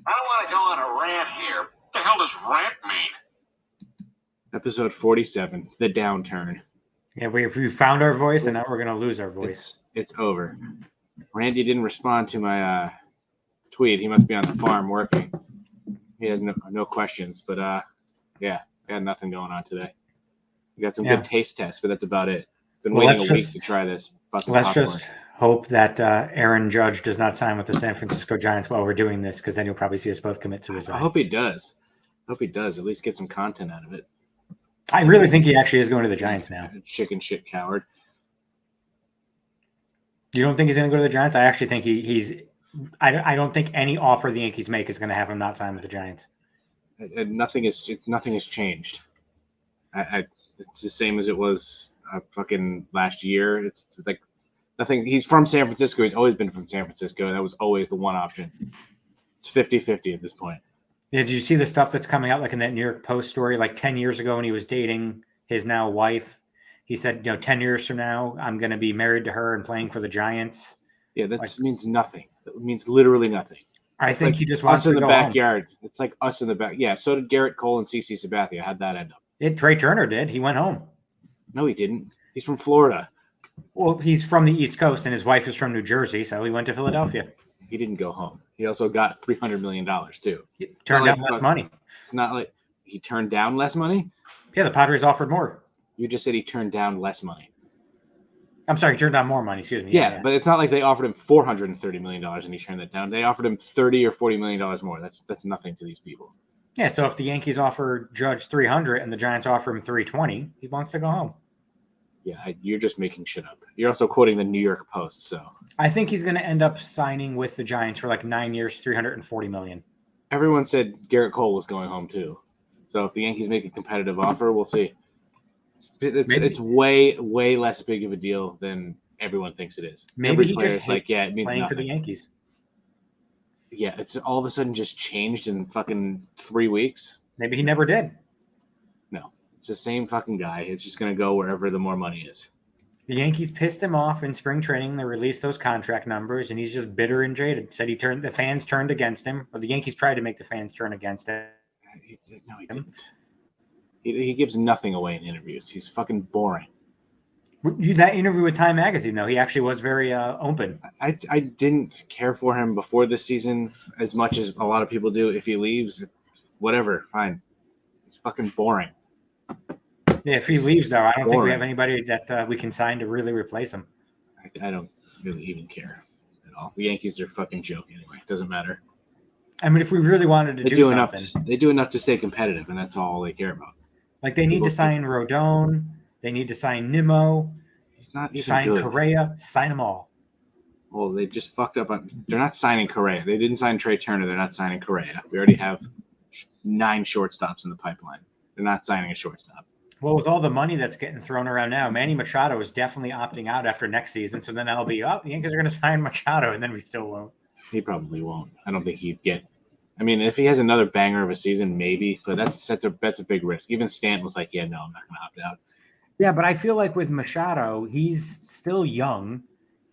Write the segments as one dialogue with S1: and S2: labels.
S1: I don't want to go on a rant here. What the hell does rant mean?
S2: Episode 47, The Downturn.
S3: Yeah, we found our voice, and now we're going to lose our voice.
S2: It's over. Randy didn't respond to my tweet. He must be on the farm working. He has no questions, but yeah, I got nothing going on today. We got some good taste tests, but that's about it. Been waiting a week to try this fucking
S3: Let's
S2: popcorn.
S3: just hope that Aaron Judge does not sign with the San Francisco Giants while we're doing this, because then you'll probably see us both commit suicide.
S2: I hope he does. At least get some content out of it.
S3: I really think he actually is going to the Giants now.
S2: Chicken shit coward.
S3: You don't think he's going to go to the Giants? I actually think he's. I don't think any offer the Yankees make is going to have him not sign with the Giants.
S2: Nothing has changed. It's the same as it was fucking last year. It's like nothing. He's from San Francisco. He's always been from San Francisco. That was always the one option. It's 50-50 at this point.
S3: Yeah, did you see the stuff that's coming out, like in that New York Post story, like 10 years ago when he was dating his now wife? He said, 10 years from now, I'm going to be married to her and playing for the Giants.
S2: Yeah, that means nothing. That means literally nothing.
S3: I think he just wants
S2: us in
S3: to
S2: the
S3: go
S2: backyard.
S3: Home.
S2: It's like us in the back. Yeah, so did Garrett Cole and CeCe Sabathia. How'd that end up?
S3: Trey Turner did. He went home.
S2: No, he didn't. He's from Florida.
S3: Well, he's from the East Coast, and his wife is from New Jersey, so he went to Philadelphia.
S2: He didn't go home. He also got $300 million, too.
S3: He turned down less money.
S2: It's not like he turned down less money?
S3: Yeah, the Padres offered more.
S2: You just said he turned down less money.
S3: I'm sorry, he turned down more money, excuse me.
S2: Yeah, but it's not like they offered him $430 million and he turned that down. They offered him $30 or $40 million more. That's nothing to these people.
S3: Yeah, so if the Yankees offer Judge $300 and the Giants offer him $320, he wants to go home.
S2: Yeah, you're just making shit up. You're also quoting the New York Post, so.
S3: I think he's going to end up signing with the Giants for like 9 years, $340 million.
S2: Everyone said Garrett Cole was going home too. So if the Yankees make a competitive offer, we'll see. It's way, way less big of a deal than everyone thinks it is.
S3: Maybe he just
S2: it means
S3: playing
S2: nothing.
S3: for the Yankees.
S2: Yeah, it's all of a sudden just changed in fucking 3 weeks.
S3: Maybe he never did.
S2: No, it's the same fucking guy. It's just going to go wherever the more money is.
S3: The Yankees pissed him off in spring training. They released those contract numbers, and he's just bitter and jaded. Said the fans turned against him, or the Yankees tried to make the fans turn against him.
S2: No, he didn't. He gives nothing away in interviews. He's fucking boring.
S3: That interview with Time Magazine, though, he actually was very open.
S2: I didn't care for him before this season as much as a lot of people do. If he leaves, whatever, fine. It's fucking boring.
S3: Yeah, if he leaves, though, I don't think we have anybody that we can sign to really replace him.
S2: I don't really even care at all. The Yankees are a fucking joke anyway. It doesn't matter.
S3: I mean, if we really wanted to do something.
S2: They do enough to stay competitive, and that's all they care about.
S3: Like, they need to sign Rodon. They need to sign Nimmo.
S2: He's not even
S3: sign
S2: good.
S3: Correa. Sign them all.
S2: Well, they just fucked up. They're not signing Correa. They didn't sign Trey Turner. They're not signing Correa. We already have 9 shortstops in the pipeline. They're not signing a shortstop.
S3: Well, with all the money that's getting thrown around now, Manny Machado is definitely opting out after next season. So then that'll be, the Yankees are going to sign Machado, and then we still won't.
S2: He probably won't. I don't think he'd get. I mean, if he has another banger of a season, maybe. But that's a big risk. Even Stanton was like, yeah, no, I'm not going to opt out.
S3: Yeah, but I feel like with Machado, he's still young.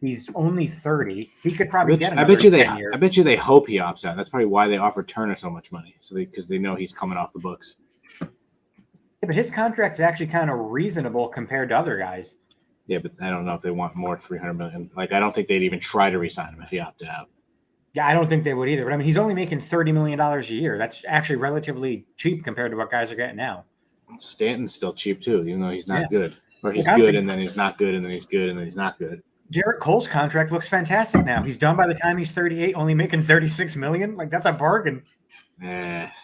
S3: He's only 30. He could probably get another 10 years.
S2: I bet you they hope he opts out. That's probably why they offered Turner so much money, because they know he's coming off the books.
S3: Yeah, but his contract's actually kind of reasonable compared to other guys.
S2: Yeah, but I don't know if they want more $300 million. Like, I don't think they'd even try to re-sign him if he opted out.
S3: Yeah, I don't think they would either. But I mean, he's only making $30 million a year. That's actually relatively cheap compared to what guys are getting now.
S2: Stanton's still cheap too, even though he's not good. Or he's good and then he's not good and then he's good and then he's not good.
S3: Garrett Cole's contract looks fantastic now. He's done by the time he's 38, only making $36 million. Like, that's a bargain.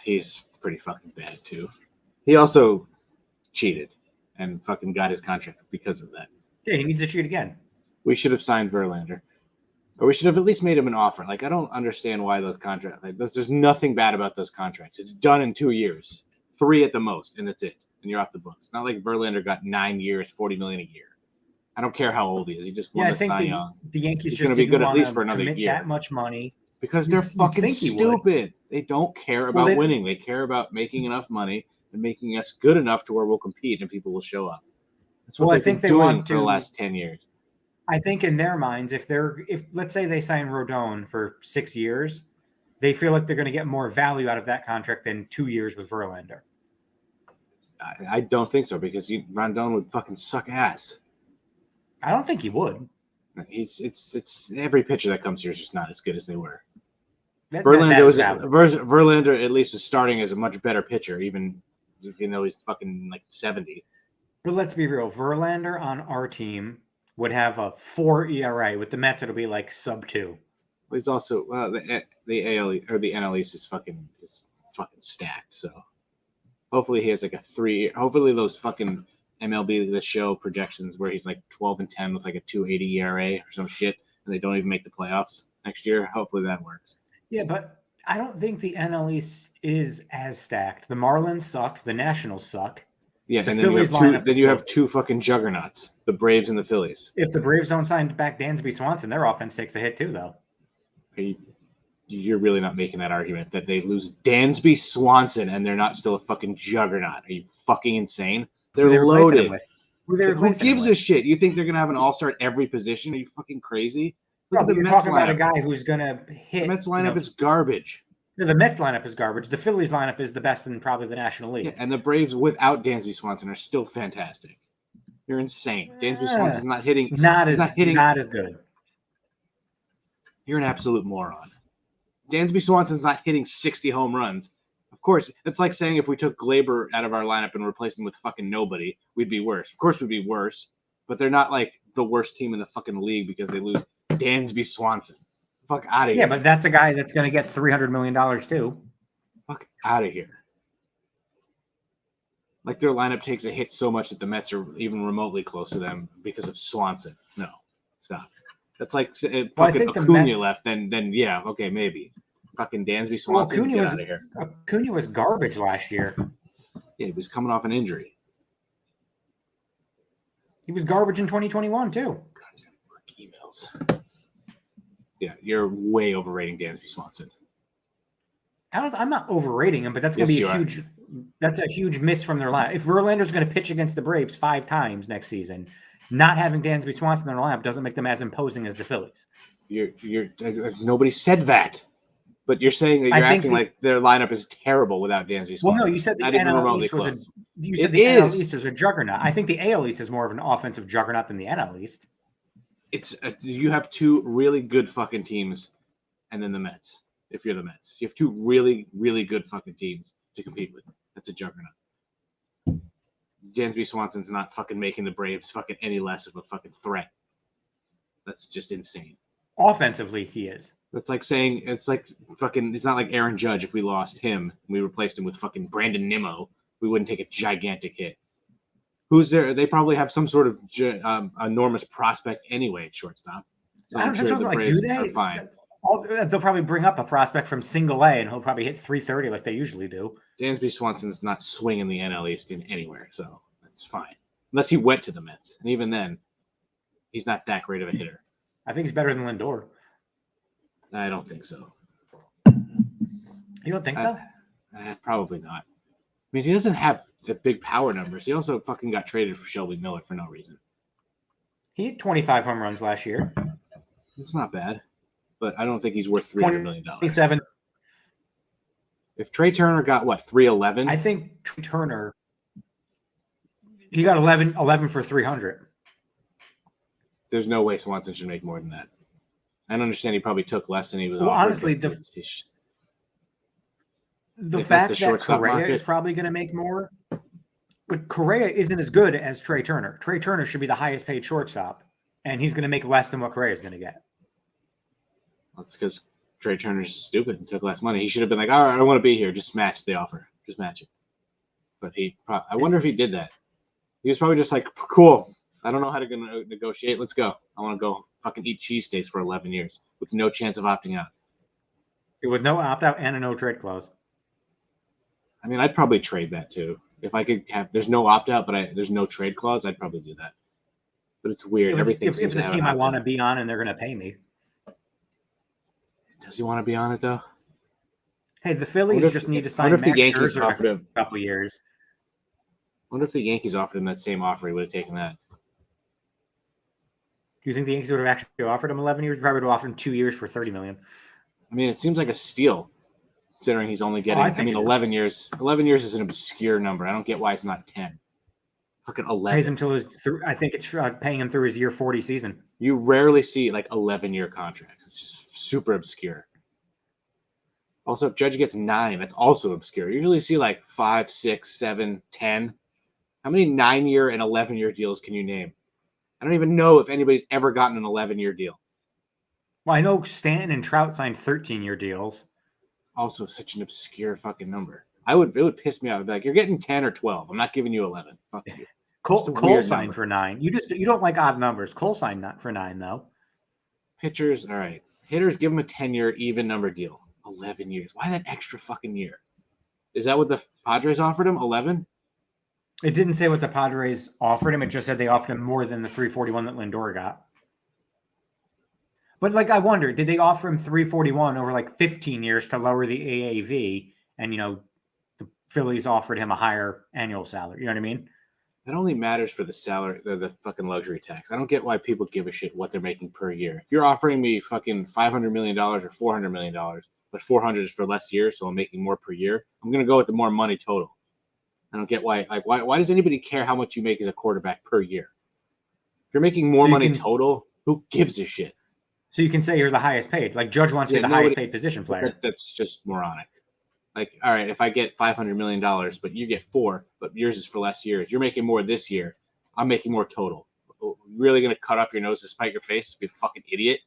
S2: He's pretty fucking bad too. He also cheated and fucking got his contract because of that.
S3: Yeah, he needs to cheat again.
S2: We should have signed Verlander. Or we should have at least made him an offer. Like, I don't understand why those contracts. Like, there's nothing bad about those contracts. It's done in 2 years, 3 at the most, and that's it. And you're off the books. Not like Verlander got 9 years, $40 million a year. I don't care how old he is. He just won the Cy Young.
S3: The Yankees
S2: He's
S3: just
S2: going to be good at least for
S3: another
S2: another year.
S3: That much money
S2: because they're fucking stupid. They don't care about winning. They care about making enough money and making us good enough to where we'll compete and people will show up. That's what they've been doing for the last 10 years.
S3: I think in their minds, if let's say they sign Rodon for 6 years, they feel like they're going to get more value out of that contract than 2 years with Verlander.
S2: I don't think so because Rondon would fucking suck ass.
S3: I don't think he would.
S2: It's every pitcher that comes here is just not as good as they were.
S3: Verlander
S2: Verlander at least is starting as a much better pitcher, even though he's fucking like 70.
S3: But let's be real. Verlander on our team would have a 4 ERA. With the Mets, it'll be like sub 2.
S2: He's also the AL or the NL East is fucking stacked. So hopefully he has like a 3. Hopefully those fucking MLB The Show projections where he's like 12-10 with like a 2.80 ERA or some shit, and they don't even make the playoffs next year. Hopefully that works.
S3: Yeah, but I don't think the NL East is as stacked. The Marlins suck. The Nationals suck.
S2: Yeah,
S3: the
S2: and
S3: Phillies
S2: then you have two fucking juggernauts, the Braves and the Phillies.
S3: If the Braves don't sign back Dansby Swanson, their offense takes a hit too, though.
S2: You're really not making that argument that they lose Dansby Swanson and they're not still a fucking juggernaut. Are you fucking insane? They're loaded. Who gives a shit? You think they're going to have an all-star at every position? Are you fucking crazy?
S3: Look at the Mets talking about a guy who's going to hit.
S2: The Mets lineup is garbage.
S3: The Mets lineup is garbage. The Phillies lineup is the best in probably the National League.
S2: Yeah, and the Braves without Dansby Swanson are still fantastic. You're insane. Dansby Swanson's not hitting.
S3: Not as good.
S2: You're an absolute moron. Dansby Swanson's not hitting 60 home runs. Of course, it's like saying if we took Glaber out of our lineup and replaced him with fucking nobody, we'd be worse. Of course, we'd be worse, but they're not like the worst team in the fucking league because they lose Dansby Swanson. Fuck out of here.
S3: Yeah, but that's a guy that's going to get $300 million too.
S2: Fuck out of here. Like their lineup takes a hit so much that the Mets are even remotely close to them because of Swanson. No, stop. That's like if fucking Acuna left, then yeah, okay, maybe. Fucking Dansby Swanson, get out of here.
S3: Acuna was garbage last year.
S2: Yeah, he was coming off an injury.
S3: He was garbage in 2021 too.
S2: God, he's got work emails. Yeah, you're way overrating Dansby Swanson.
S3: I'm not overrating him, but that's going to be a huge. That's a huge miss from their lineup. If Verlander's going to pitch against the Braves 5 times next season, not having Dansby Swanson in their lineup doesn't make them as imposing as the Phillies.
S2: Nobody said that, but you're saying that you're acting like their lineup is terrible without Dansby Swanson.
S3: Well, no, you said the NL East was NL East is a juggernaut. I think the AL East is more of an offensive juggernaut than the NL East.
S2: You have 2 really good fucking teams, and then the Mets. If you're the Mets, you have 2 really, really good fucking teams to compete with. That's a juggernaut. Dansby Swanson's not fucking making the Braves fucking any less of a fucking threat. That's just insane.
S3: Offensively, he is.
S2: That's like saying it's not like Aaron Judge. If we lost him, and we replaced him with fucking Brandon Nimmo, we wouldn't take a gigantic hit. Who's there? They probably have some sort of enormous prospect anyway at shortstop. So
S3: I'm sure the Braves do they? Are fine. They'll probably bring up a prospect from single A, and he'll probably hit 330 like they usually do.
S2: Dansby Swanson's not swinging the NL East in anywhere, so that's fine. Unless he went to the Mets, and even then, he's not that great of a hitter.
S3: I think he's better than Lindor.
S2: I don't think so.
S3: You don't think so?
S2: Probably not. I mean, he doesn't have the big power numbers. He also fucking got traded for Shelby Miller for no reason.
S3: He hit 25 home runs last year.
S2: It's not bad, but I don't think he's worth $300 million.
S3: 27.
S2: If Trey Turner got, 311?
S3: I think Trey Turner, he got 11 for 300.
S2: There's no way Swanson should make more than that. I don't understand he probably took less than he was
S3: offered. Honestly, the fact that Correa is probably going to make more, but Correa isn't as good as Trey Turner. Trey Turner should be the highest paid shortstop, and he's going to make less than what Correa is going to get.
S2: That's because Trey Turner's stupid and took less money. He should have been like, all right, I don't want to be here. Just match the offer. Just match it. But I wonder if he did that. He was probably just like, cool. I don't know how to negotiate. Let's go. I want to go fucking eat cheesesteaks for 11 years with no chance of opting out.
S3: With no opt-out and a no-trade clause.
S2: I mean, I'd probably trade that too. If I could have, there's no opt-out, but there's no trade clause, I'd probably do that. But it's weird.
S3: If it's a team I want to be on and they're going to pay me.
S2: Does he want to be on it though?
S3: Hey, the Phillies just need to sign Max Scherzer offered him a couple years.
S2: I wonder if the Yankees offered him that same offer, he would have taken that.
S3: Do you think the Yankees would have actually offered him 11 years? Probably would have offered him 2 years for $30 million.
S2: I mean, it seems like a steal, considering he's only getting. I mean, 11 years. 11 years is an obscure number. I don't get why it's not 10. Fucking 11.
S3: Pays him till I think it's paying him through his year 40 season.
S2: You rarely see like 11-year contracts. It's just super obscure. Also, if Judge gets 9, that's also obscure. You usually see like 5, 6, 7, 10. How many 9-year and 11-year deals can you name? I don't even know if anybody's ever gotten an 11-year deal.
S3: Well, I know Stanton and Trout signed 13-year deals.
S2: Also, such an obscure fucking number. It would piss me off. I'd be like, you're getting 10 or 12. I'm not giving you 11. Fuck you.
S3: Cole signed for 9. You don't like odd numbers. Cole signed not for 9 though.
S2: Pitchers, all right. Hitters, give them a 10-year even number deal. 11 years. Why that extra fucking year? Is that what the Padres offered him? 11?
S3: It didn't say what the Padres offered him. It just said they offered him more than the 341 that Lindor got. But like, I wonder, did they offer him 341 over like 15 years to lower the AAV? And, the Phillies offered him a higher annual salary. You know what I mean?
S2: That only matters for the salary, the fucking luxury tax. I don't get why people give a shit what they're making per year. If you're offering me fucking $500 million or $400 million, but 400 is for less years, so I'm making more per year, I'm going to go with the more money total. I don't get why. Like, why does anybody care how much you make as a quarterback per year? If you're making more money total, who gives a shit?
S3: So you can say you're the highest paid. Like Judge wants to be the highest paid position player.
S2: That's just moronic. Like, all right, if I get $500 million, but you get 4, but yours is for less years, you're making more this year. I'm making more total. You're really gonna cut off your nose to spite your face? Be a fucking idiot.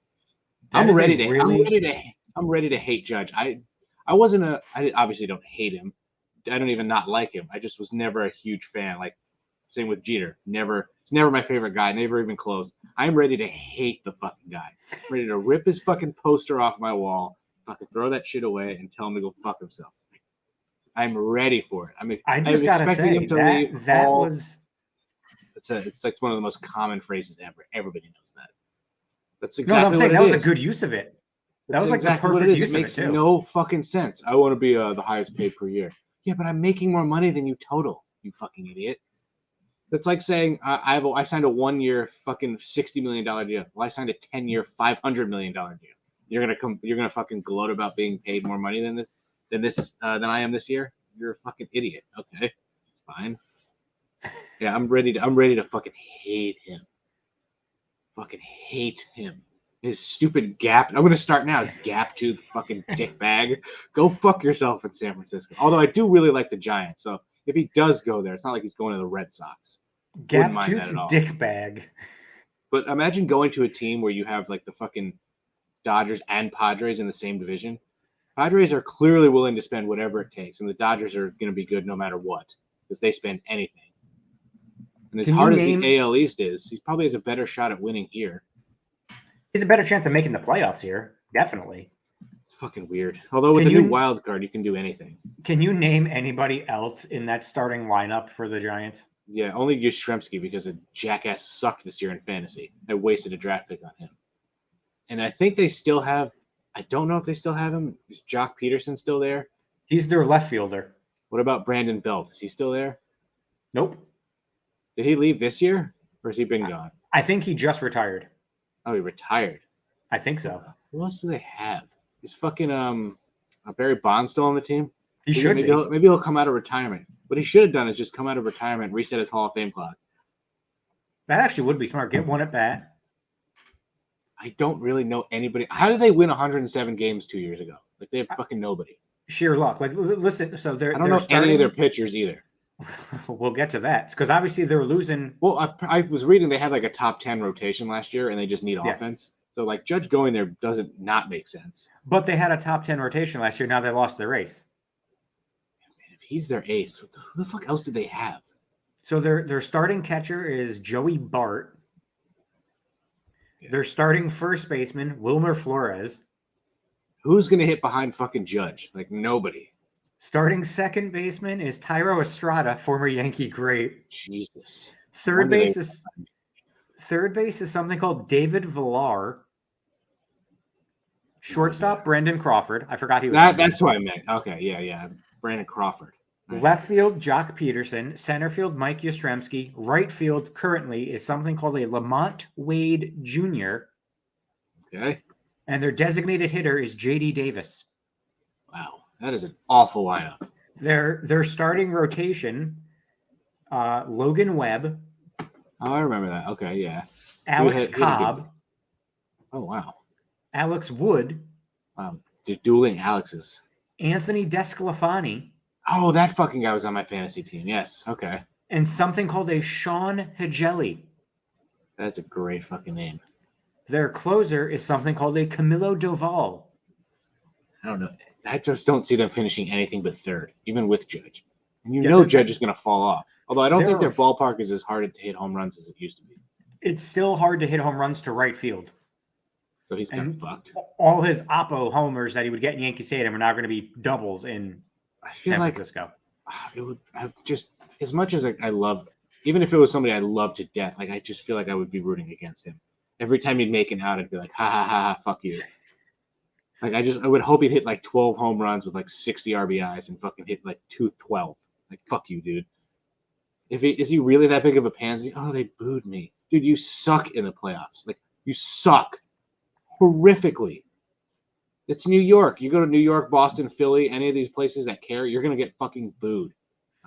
S2: I'm ready to hate Judge. I obviously don't hate him. I don't even not like him. I just was never a huge fan. Like, same with Jeter. It's never my favorite guy. Never even close. I'm ready to hate the fucking guy. I'm ready to rip his fucking poster off my wall, fucking throw that shit away, and tell him to go fuck himself. I'm ready for it.
S3: I just gotta say him to leave.
S2: It's like one of the most common phrases ever. Everybody knows that. That's exactly
S3: I'm saying that was a good use of it. That was like exactly the perfect use of it. It makes
S2: no fucking sense. I want to be the highest paid per year. Yeah, but I'm making more money than you total. You fucking idiot. That's like saying I signed a 1-year fucking $60 million deal. Well, I signed a 10-year $500 million deal. You're gonna fucking gloat about being paid more money than I am this year. You're a fucking idiot. Okay, it's fine. Yeah, I'm ready to fucking hate him. Fucking hate him. His stupid gap. I'm gonna start now. His gap tooth fucking dick bag. Go fuck yourself in San Francisco. Although I do really like the Giants, so if he does go there, it's not like he's going to the Red Sox.
S3: Gap tooth dick bag.
S2: But imagine going to a team where you have like the fucking Dodgers and Padres in the same division. Padres are clearly willing to spend whatever it takes, and the Dodgers are going to be good no matter what because they spend anything. And as hard as the AL East is, he probably has a better shot at winning here.
S3: He's a better chance of making the playoffs here, definitely.
S2: It's fucking weird. Although with the new wild card, you can do anything.
S3: Can you name anybody else in that starting lineup for the Giants?
S2: Yeah, only Yastrzemski because a jackass sucked this year in fantasy. I wasted a draft pick on him. And I think they still have. I don't know if they still have him. Is Jock Peterson still there?
S3: He's their left fielder.
S2: What about Brandon Belt? Is he still there?
S3: Nope.
S2: Did he leave this year, or has he been gone?
S3: I think he just retired.
S2: Oh, he retired.
S3: I think so.
S2: Who else do they have? Is fucking Barry Bonds still on the team?
S3: He should
S2: maybe he'll come out of retirement. What he should have done is just come out of retirement, reset his Hall of Fame clock.
S3: That actually would be smart. Get one at bat.
S2: I don't really know anybody. How did they win 107 games 2 years ago? Like, they have fucking nobody.
S3: Sheer luck. Like, listen, so
S2: I don't know any of their pitchers either.
S3: We'll get to that because obviously they're losing.
S2: Well, I was reading they had like a top 10 rotation last year, and they just need offense. So like Judge going there doesn't not make sense.
S3: But they had a top 10 rotation last year. Now they lost their ace.
S2: Man, if he's their ace, who the fuck else did they have?
S3: So their starting catcher is Joey Bart. Yeah. Their starting first baseman, Wilmer Flores.
S2: Who's going to hit behind fucking Judge? Like, nobody.
S3: Starting second baseman is Thairo Estrada, former Yankee great.
S2: Jesus.
S3: Third base is something called David Villar. Shortstop, Brandon Crawford. I forgot he was.
S2: That's what I meant. Okay, yeah. Brandon Crawford.
S3: Left field, Jock Peterson. Center field, Mike Yastrzemski. Right field currently is something called a Lamont Wade Jr.
S2: Okay.
S3: And their designated hitter is J.D. Davis.
S2: Wow, that is an awful lineup.
S3: Their starting rotation, Logan Webb.
S2: Oh, I remember that. Okay, yeah.
S3: Alex Cobb.
S2: Oh, wow.
S3: Alex Wood.
S2: Wow, they're dueling Alexes.
S3: Anthony Desclafani.
S2: Oh, that fucking guy was on my fantasy team. Yes, okay.
S3: And something called a Sean Hageli.
S2: That's a great fucking name.
S3: Their closer is something called a Camilo Doval.
S2: I don't know. I just don't see them finishing anything but third, even with Judge. And Judge is going to fall off. Although I don't think their ballpark is as hard to hit home runs as it used to be.
S3: It's still hard to hit home runs to right field.
S2: So he's kind of fucked.
S3: All his Oppo homers that he would get in Yankee Stadium are now going to be doubles in San Francisco.
S2: It would just, as much as I love, even if it was somebody I love to death, like I just feel like I would be rooting against him. Every time he'd make an out, I'd be like, ha ha ha, fuck you. Like I would hope he'd hit like 12 home runs with like 60 RBIs and fucking hit like 212. Like, fuck you, dude. Is he really that big of a pansy? Oh, they booed me. Dude, you suck in the playoffs. Like, you suck horrifically. It's New York. You go to New York, Boston, Philly, any of these places that care, you're going to get fucking booed.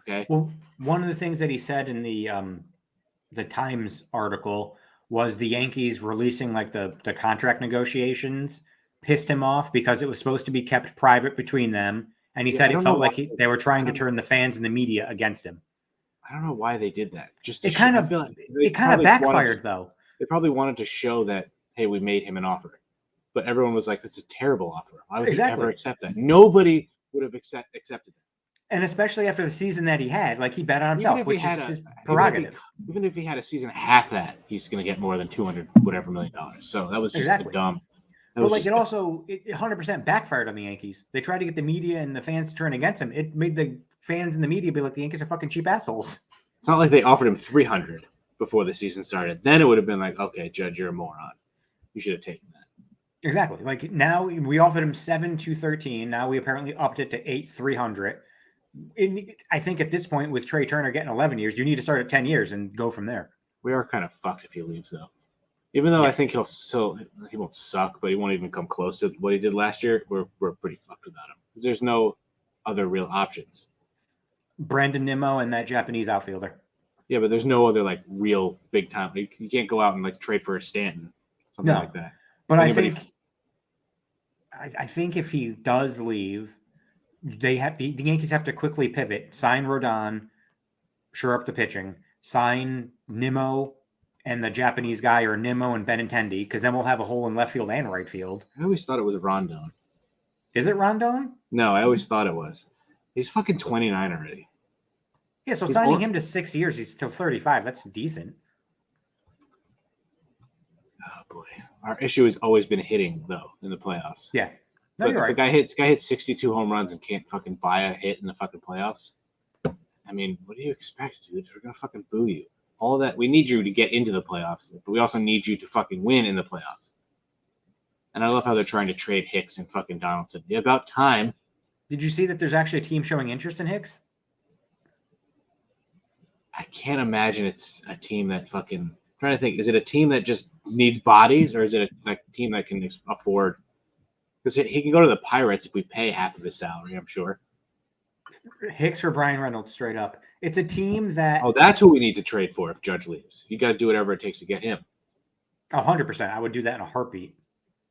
S2: Okay?
S3: Well, one of the things that he said in the Times article was the Yankees releasing like the contract negotiations pissed him off because it was supposed to be kept private between them. And he said it felt like they were trying to turn the fans and the media against him.
S2: I don't know why they did that.
S3: It kind of backfired, though.
S2: They probably wanted to show that, hey, we made him an offer. But everyone was like, that's a terrible offer. Why would he ever accept that? Nobody would have accepted that.
S3: And especially after the season that he had, like he bet on himself, which is his prerogative.
S2: Even if he had a season half that, he's going to get more than $200 whatever million. So that was just dumb.
S3: But like it 100% backfired on the Yankees. They tried to get the media and the fans to turn against him. It made the fans and the media be like, the Yankees are fucking cheap assholes.
S2: It's not like they offered him $300 before the season started. Then it would have been like, okay, Judge, you're a moron. You should have taken that.
S3: Exactly. Like now we offered him 7-213. Now we apparently upped it to 8-300. I think at this point with Trey Turner getting 11 years, you need to start at 10 years and go from there.
S2: We are kind of fucked if he leaves though. Even though I think he won't suck, but he won't even come close to what he did last year. We're pretty fucked without him. There's no other real options.
S3: Brandon Nimmo and that Japanese outfielder.
S2: Yeah, but there's no other like real big time. You can't go out and like trade for a Stanton, something like that.
S3: But I think if he does leave, the Yankees have to quickly pivot, sign Rodon, shore up the pitching, sign Nimmo and the Japanese guy, or Nimmo and Benintendi, because then we'll have a hole in left field and right field.
S2: I always thought it was Rondon.
S3: Is it Rondon?
S2: No, I always thought it was. He's fucking 29 already.
S3: Yeah, so signing him to 6 years, he's still 35. That's decent.
S2: Oh boy, our issue has always been hitting though in the playoffs.
S3: Yeah,
S2: no, you're right. If a guy hits 62 home runs and can't fucking buy a hit in the fucking playoffs, I mean, what do you expect, dude? We're gonna fucking boo you. All that we need you to get into the playoffs, but we also need you to fucking win in the playoffs. And I love how they're trying to trade Hicks and fucking Donaldson. Yeah, about time.
S3: Did you see that there's actually a team showing interest in Hicks?
S2: I can't imagine it's a team that fucking. I'm trying to think. Is it a team that just needs bodies, or is it a team that can afford? Because he can go to the Pirates if we pay half of his salary, I'm sure.
S3: Hicks for Brian Reynolds, straight up. It's a team that...
S2: Oh, that's who we need to trade for if Judge leaves. You got to do whatever it takes to get him.
S3: 100%. I would do that in a heartbeat.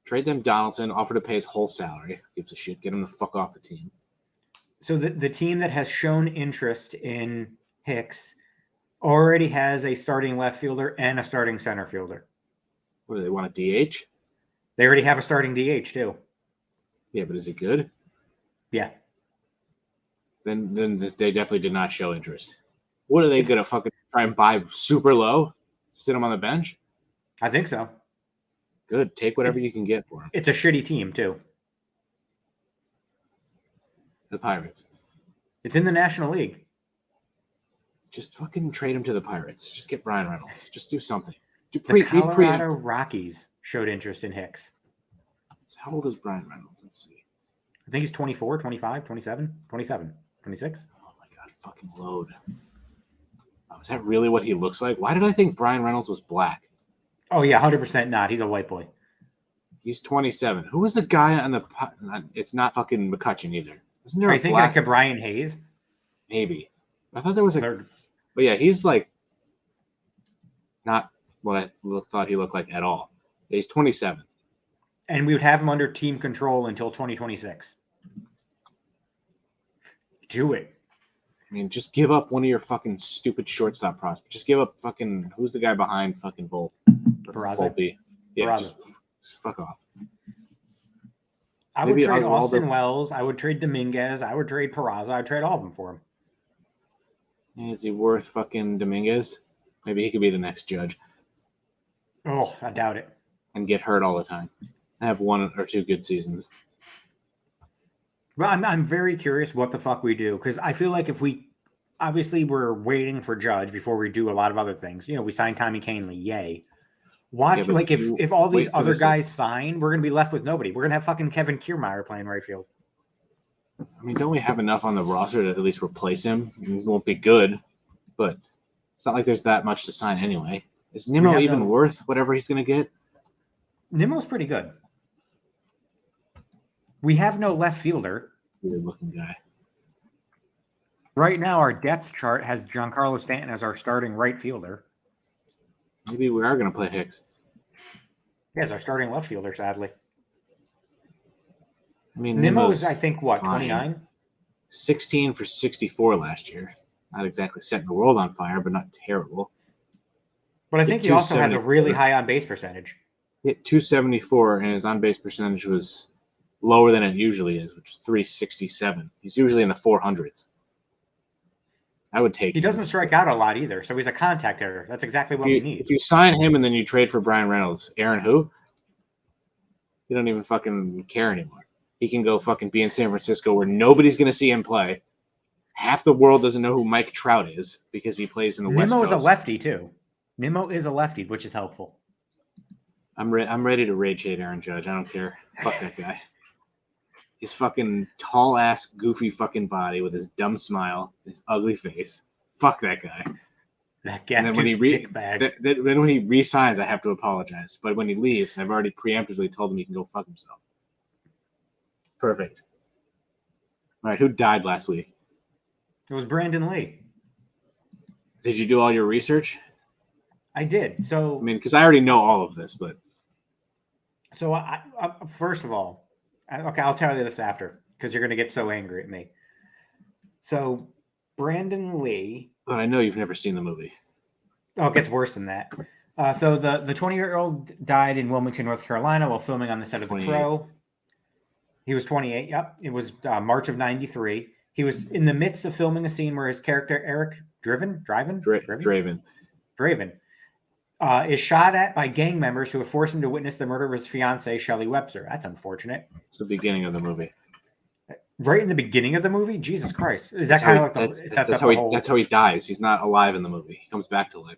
S2: Trade them Donaldson, offer to pay his whole salary. Gives a shit. Get him the fuck off the team.
S3: So the team that has shown interest in Hicks already has a starting left fielder and a starting center fielder.
S2: What do they want, a DH?
S3: They already have a starting DH too.
S2: Yeah, but is he good?
S3: Yeah.
S2: Then they definitely did not show interest. What are they going to fucking try and buy super low? Sit him on the bench?
S3: I think so.
S2: Good. Take whatever you can get for him.
S3: It's a shitty team too.
S2: The Pirates.
S3: It's in the National League.
S2: Just fucking trade him to the Pirates. Just get Brian Reynolds. Just do something.
S3: The Colorado Rockies showed interest in Hicks.
S2: How old is Brian Reynolds? Let's see.
S3: I think he's 24, 25, 27, 27, 26.
S2: Oh my God, fucking load. Oh, is that really what he looks like? Why did I think Brian Reynolds was black?
S3: Oh yeah, 100% not. He's a white boy.
S2: He's 27. Who was the guy on the? It's not fucking McCutcheon either. Isn't there
S3: Are
S2: a
S3: you thinking
S2: black?
S3: like Brian Hayes?
S2: Maybe. I thought there was a.
S3: Third.
S2: But yeah, he's like not what I thought he looked like at all. He's 27.
S3: And we would have him under team control until 2026. Do it.
S2: I mean, just give up one of your fucking stupid shortstop prospects. Just give up fucking who's the guy behind fucking Volpe? Yeah, just fuck off.
S3: I would trade Austin Wells. I would trade Dominguez. I would trade Peraza. I'd trade all of them for him.
S2: Is he worth fucking Dominguez? Maybe he could be the next Judge.
S3: Oh, I doubt it.
S2: And get hurt all the time. I have 1 or 2 good seasons.
S3: Well, I'm very curious what the fuck we do, because I feel like if we obviously we're waiting for Judge before we do a lot of other things. You know, we signed Tommy Kahnle, yay. Watch, like if all these other guys sign, we're gonna be left with nobody. We're gonna have fucking Kevin Kiermaier playing right field.
S2: I mean, don't we have enough on the roster to at least replace him? It won't be good, but it's not like there's that much to sign anyway. Is Nimmo even worth whatever he's gonna get?
S3: Nimmo's pretty good. We have no left fielder.
S2: Weird-looking guy.
S3: Right now, our depth chart has Giancarlo Stanton as our starting right fielder.
S2: Maybe we are going to play Hicks.
S3: Yes, our starting left fielder, sadly.
S2: I mean,
S3: Nimmo's I think, what, 29?
S2: 16 for 64 last year. Not exactly setting the world on fire, but not terrible.
S3: But I think he also has a really high on-base percentage.
S2: Hit 274, and his on-base percentage was lower than it usually is, which is 367. He's usually in the 400s. I would take him.
S3: He doesn't strike out a lot either, so he's a contact hitter. That's exactly what we need.
S2: If you sign him and then you trade for Brian Reynolds, Aaron who? You don't even fucking care anymore. He can go fucking be in San Francisco where nobody's going to see him play. Half the world doesn't know who Mike Trout is because he plays in the West Coast.
S3: Nimmo is a lefty, too. Nimmo is a lefty, which is helpful.
S2: I'm ready to rage hate Aaron Judge. I don't care. Fuck that guy. His fucking tall ass, goofy fucking body with his dumb smile, his ugly face. Fuck that guy.
S3: That guy. And then
S2: when he re-signs, I have to apologize. But when he leaves, I've already preemptively told him he can go fuck himself. Perfect. All right, who died last week?
S3: It was Brandon Lee.
S2: Did you do all your research?
S3: I did. So
S2: I mean, because I already know all of this, but
S3: so I first of all, okay, I'll tell you this after because you're going to get so angry at me. So Brandon Lee.
S2: But I know you've never seen the movie.
S3: Oh, it gets worse than that. So the 20-year-old died in Wilmington, North Carolina, while filming on the set of The Crow. He was 28. Yep, it was March of '93. He was in the midst of filming a scene where his character Eric Draven is shot at by gang members who have forced him to witness the murder of his fiancée, Shelley Webster. That's unfortunate.
S2: It's the beginning of the movie.
S3: Right in the beginning of the movie? Jesus Christ. Is that kind of like
S2: that's how he dies. He's not alive in the movie. He comes back to life.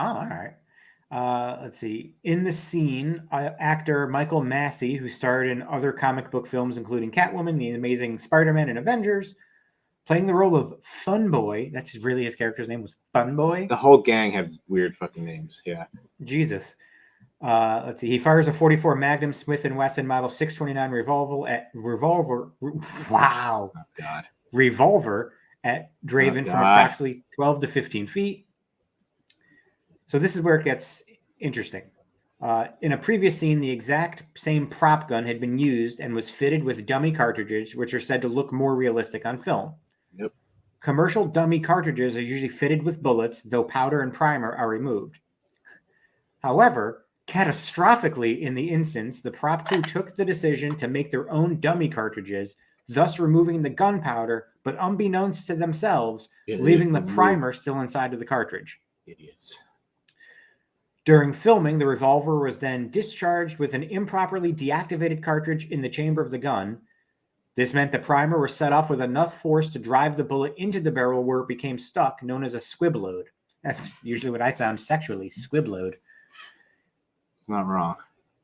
S3: Oh, all right. Let's see. In the scene, actor Michael Massey, who starred in other comic book films, including Catwoman, The Amazing Spider-Man, and Avengers, playing the role of Fun Boy. That's really his character's name was Fun Boy. The
S2: whole gang had weird fucking names. Yeah.
S3: Jesus. Let's see. He fires a .44 Magnum Smith & Wesson Model 629 revolver. Wow.
S2: Oh, God.
S3: Revolver at Draven from approximately 12 to 15 feet. So this is where it gets interesting. In a previous scene, the exact same prop gun had been used and was fitted with dummy cartridges, which are said to look more realistic on film.
S2: Yep.
S3: Commercial dummy cartridges are usually fitted with bullets, though powder and primer are removed. However, catastrophically in the instance, the prop crew took the decision to make their own dummy cartridges, thus removing the gunpowder, but unbeknownst to themselves, leaving the primer still inside of the cartridge.
S2: Idiots.
S3: During filming, the revolver was then discharged with an improperly deactivated cartridge in the chamber of the gun. This meant the primer was set off with enough force to drive the bullet into the barrel where it became stuck, known as a squib load. That's usually what I sound sexually, squib load.
S2: It's not wrong.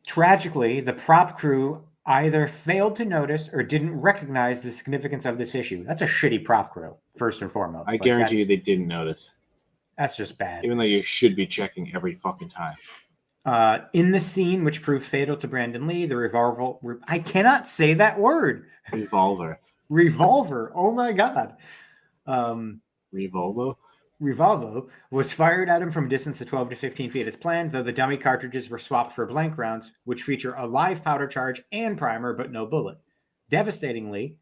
S3: Tragically, the prop crew either failed to notice or didn't recognize the significance of this issue. That's a shitty prop crew, first and foremost.
S2: I guarantee you they didn't notice.
S3: That's just bad.
S2: Even though you should be checking every fucking time.
S3: In the scene which proved fatal to Brandon Lee, the revolver. I cannot say that word.
S2: Revolver.
S3: Revolver. Oh my god.
S2: Revolvo
S3: Was fired at him from a distance of 12 to 15 feet as planned, though the dummy cartridges were swapped for blank rounds, which feature a live powder charge and primer, but no bullet. Devastatingly,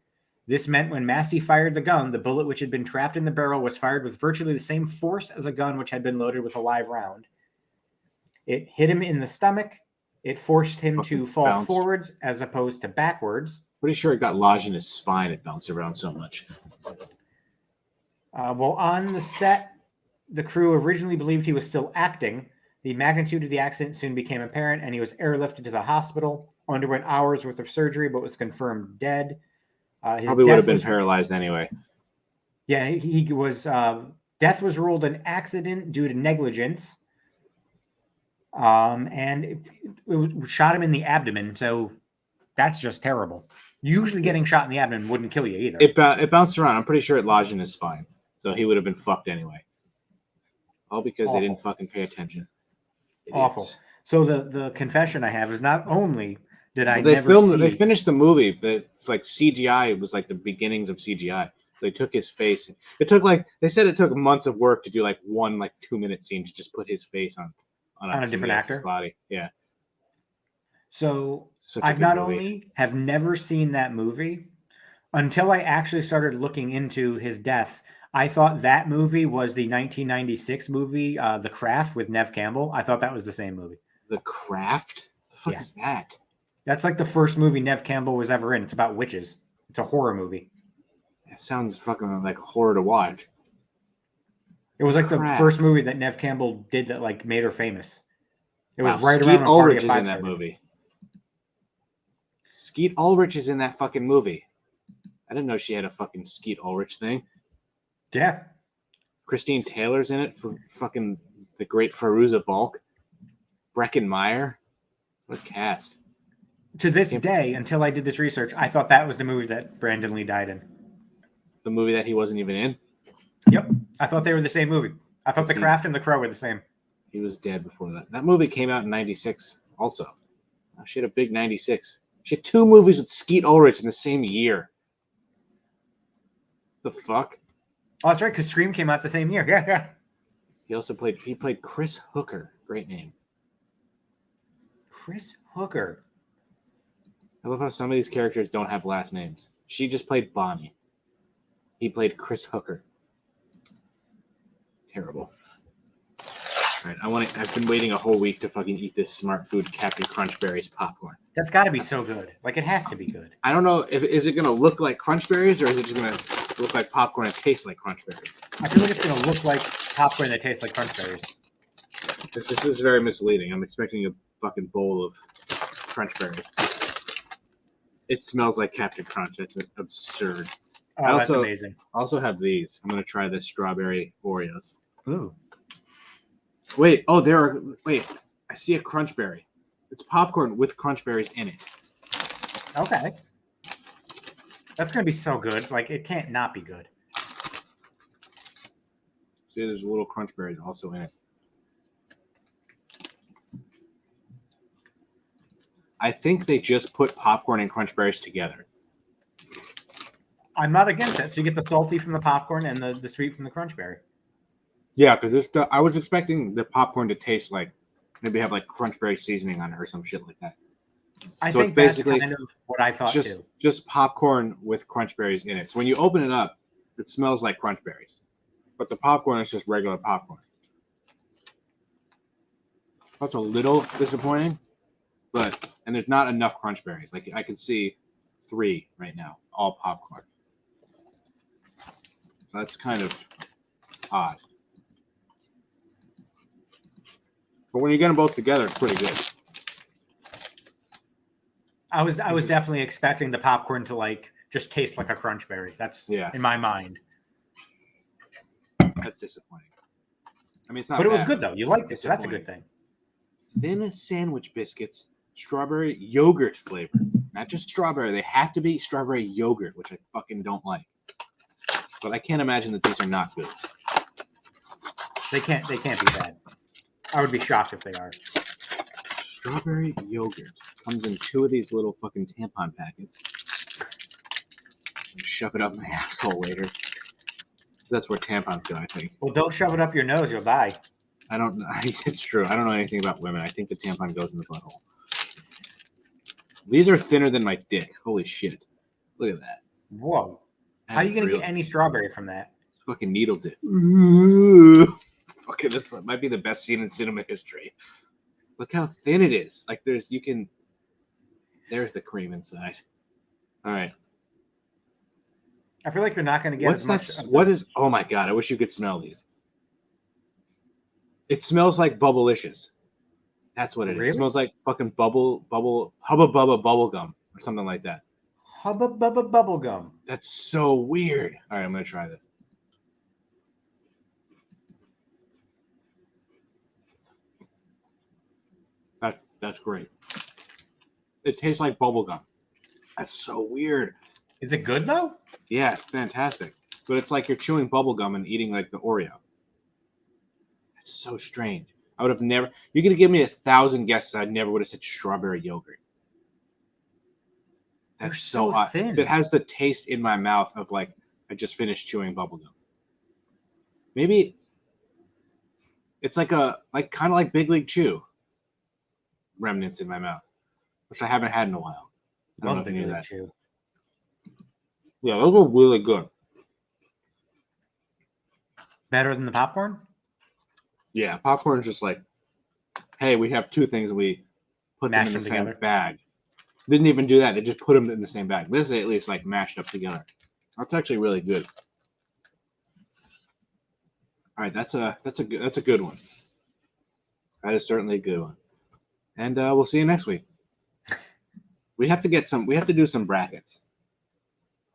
S3: this meant when Massey fired the gun, the bullet which had been trapped in the barrel was fired with virtually the same force as a gun which had been loaded with a live round. It hit him in the stomach. It forced him to fall forwards as opposed to backwards.
S2: Pretty sure it got lodged in his spine. It bounced around so much.
S3: While on the set, the crew originally believed he was still acting. The magnitude of the accident soon became apparent, and he was airlifted to the hospital, underwent hours worth of surgery, but was confirmed dead.
S2: Probably would have been paralyzed anyway.
S3: Yeah, he was. Death was ruled an accident due to negligence. And it shot him in the abdomen, so that's just terrible. Usually getting shot in the abdomen wouldn't kill you either.
S2: It bounced around. I'm pretty sure it lodged in his spine, so he would have been fucked anyway. All because they didn't fucking pay attention. Idiots.
S3: Awful. So the confession I have is not only did I
S2: they finished the movie, but like CGI was like the beginnings of CGI. They took his face. It took they said it took months of work to do like one 2-minute scene to just put his face on a different actor's body. Yeah.
S3: So I've not only have never seen that movie until I actually started looking into his death. I thought that movie was the 1996 movie, The Craft with Neve Campbell. I thought that was the same movie.
S2: The Craft? The fuck is that?
S3: That's like the first movie Neve Campbell was ever in. It's about witches. It's a horror movie.
S2: It sounds fucking like horror to watch.
S3: It was like the first movie that Neve Campbell did that made her famous. It was right around when Party of Five
S2: is in that movie. Skeet Ulrich is in that fucking movie. I didn't know she had a fucking Skeet Ulrich thing.
S3: Yeah.
S2: Christine Taylor's in it for fucking the great Fairuza Balk. Breckin Meyer. What a cast.
S3: To this day, until I did this research, I thought that was the movie that Brandon Lee died in.
S2: The movie that he wasn't even in?
S3: Yep. I thought they were the same movie. I thought The Craft and The Crow were the same.
S2: He was dead before that. That movie came out in 96 also. She had a big 96. She had 2 movies with Skeet Ulrich in the same year. The fuck?
S3: Oh, that's right, because Scream came out the same year. Yeah.
S2: He played Chris Hooker. Great name.
S3: Chris Hooker.
S2: I love how some of these characters don't have last names. She just played Bonnie. He played Chris Hooker. Terrible. All right, I've been waiting a whole week to fucking eat this Smart Food Captain Crunch Berries popcorn.
S3: That's got to be so good. It has to be good.
S2: I don't know is it gonna look like Crunch Berries or is it just gonna look like popcorn and taste like Crunch Berries?
S3: I feel like it's gonna look like popcorn that tastes like Crunch Berries.
S2: This is very misleading. I'm expecting a fucking bowl of Crunch Berries. It smells like Captain Crunch. That's absurd.
S3: Oh, that's amazing.
S2: I also have these. I'm gonna try the strawberry Oreos.
S3: Ooh.
S2: Wait, I see a Crunch Berry. It's popcorn with Crunch Berries in it.
S3: Okay. That's going to be so good. It can't not be good.
S2: See, there's little Crunch Berries also in it. I think they just put popcorn and Crunch Berries together.
S3: I'm not against it. So you get the salty from the popcorn and the sweet from the Crunch Berry.
S2: Yeah, because I was expecting the popcorn to taste like maybe have Crunch Berry seasoning on it or some shit like that.
S3: I think that's kind of what I thought too.
S2: Just popcorn with Crunch Berries in it. So when you open it up, it smells like Crunch Berries, but the popcorn is just regular popcorn. That's a little disappointing, and there's not enough Crunch Berries. I can see 3 right now, all popcorn. So that's kind of odd. But when you get them both together, it's pretty good.
S3: I was definitely expecting the popcorn to just taste like a Crunch Berry. That's in my mind.
S2: That's disappointing. I mean, it's not.
S3: But it was good though. You liked it, so that's a good thing.
S2: Thin sandwich biscuits, strawberry yogurt flavor. Not just strawberry. They have to be strawberry yogurt, which I fucking don't like. But I can't imagine that these are not good.
S3: They can't be bad. I would be shocked if they are.
S2: Strawberry yogurt comes in 2 of these little fucking tampon packets. Shove it up my asshole later. That's where tampons go, I think.
S3: Well, don't shove it up your nose; you'll die.
S2: I don't know. It's true. I don't know anything about women. I think the tampon goes in the butthole. These are thinner than my dick. Holy shit! Look at that.
S3: Whoa! How are you gonna get any strawberry from that?
S2: It's fucking needle dick. Ooh. Fucking, this might be the best scene in cinema history. Look how thin it is. Like there's the cream inside. All right.
S3: I feel like you're not going to get as much.
S2: Oh my God, I wish you could smell these. It smells like Bubblicious. That's what it is. It smells like fucking Hubba Bubba bubble gum or something like that.
S3: Hubba Bubba bubble gum.
S2: That's so weird. All right, I'm going to try this. That's great. It tastes like bubble gum. That's so weird.
S3: Is it good though?
S2: Yeah, it's fantastic. But it's like you're chewing bubble gum and eating like the Oreo. It's so strange. I would have never. You could have given me 1,000 guesses. I never would have said strawberry yogurt.
S3: They're so thin.
S2: It has the taste in my mouth of like I just finished chewing bubble gum. Maybe it's kind of like Big League Chew remnants in my mouth, which I haven't had in a while. I don't know if you knew that. Chew. Yeah, those are really good.
S3: Better than the popcorn?
S2: Yeah, popcorn's just like, hey, we have 2 things and we put them in the same bag. Didn't even do that. They just put them in the same bag. This is at least like mashed up together. That's actually really good. All right, that's a good one. That is certainly a good one. And we'll see you next week. We have to do some brackets.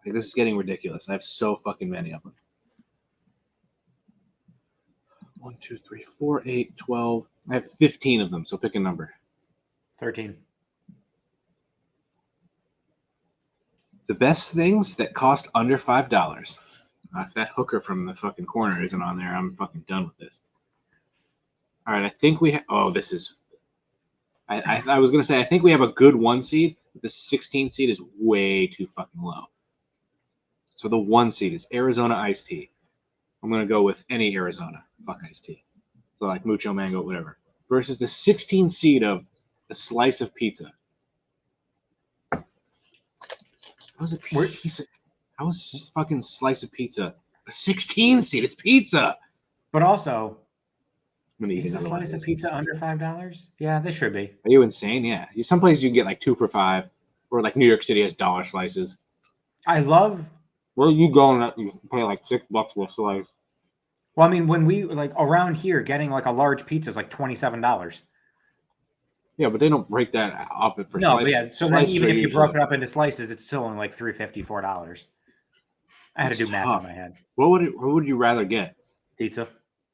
S2: Like, this is getting ridiculous. I have so fucking many of them. 1, 2, 3, 4, 8, 12. I have 15 of them, so pick a number.
S3: 13.
S2: The best things that cost under $5. If that hooker from the fucking corner isn't on there, I'm fucking done with this. All right, I think we have. Oh, this is. I was gonna say I think we have a good 1 seed. The 16 seed is way too fucking low. So the 1 seed is Arizona iced tea. I'm gonna go with any Arizona. Fuck iced tea. So like mucho mango, whatever. Versus the 16 seed of a slice of pizza. How's a piece of, how is fucking slice of pizza a 16 seed? It's pizza.
S3: But also, is a slice of pizza under $5? Yeah, they should be.
S2: Are you insane? Yeah. Some places you can get like 2 for $5, or like New York City has dollar slices.
S3: I love.
S2: Where you going? You pay like $6 for a slice.
S3: Well, I mean, when we like around here, getting like a large pizza is like $27.
S2: Yeah, but they don't break that up for
S3: no, slices. Yeah. So then even if you broke it up into slices, it's still only like $3.50, $4. I had to do math in my head.
S2: What would you rather get?
S3: Pizza.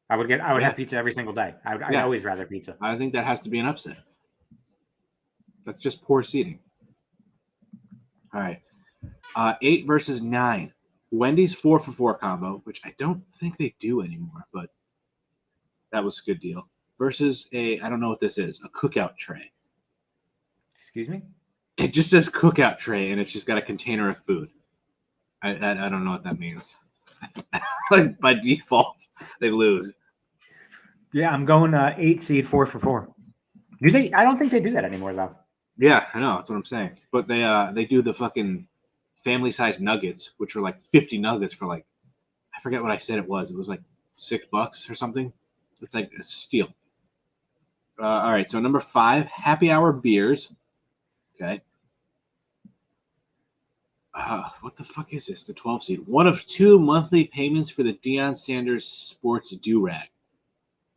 S3: I would have pizza every single day. I'd always rather pizza.
S2: I think that has to be an upset. That's just poor seating. All right. 8 versus 9. Wendy's 4 for $4 combo, which I don't think they do anymore, but that was a good deal. Versus I don't know what this is, a cookout tray.
S3: Excuse me?
S2: It just says cookout tray, and it's just got a container of food. I don't know what that means. Like by default, they lose.
S3: Yeah, I'm going 8 seed 4 for $4. Do they? I don't think they do that anymore, though.
S2: Yeah, I know. That's what I'm saying. But they do the fucking family-sized nuggets, which are like 50 nuggets for like, I forget what I said it was. It was like $6 or something. It's like a steal. All right, so number 5, happy hour beers. Okay. What the fuck is this? The 12 seed. 1 of 2 monthly payments for the Deion Sanders Sports Do-Rag.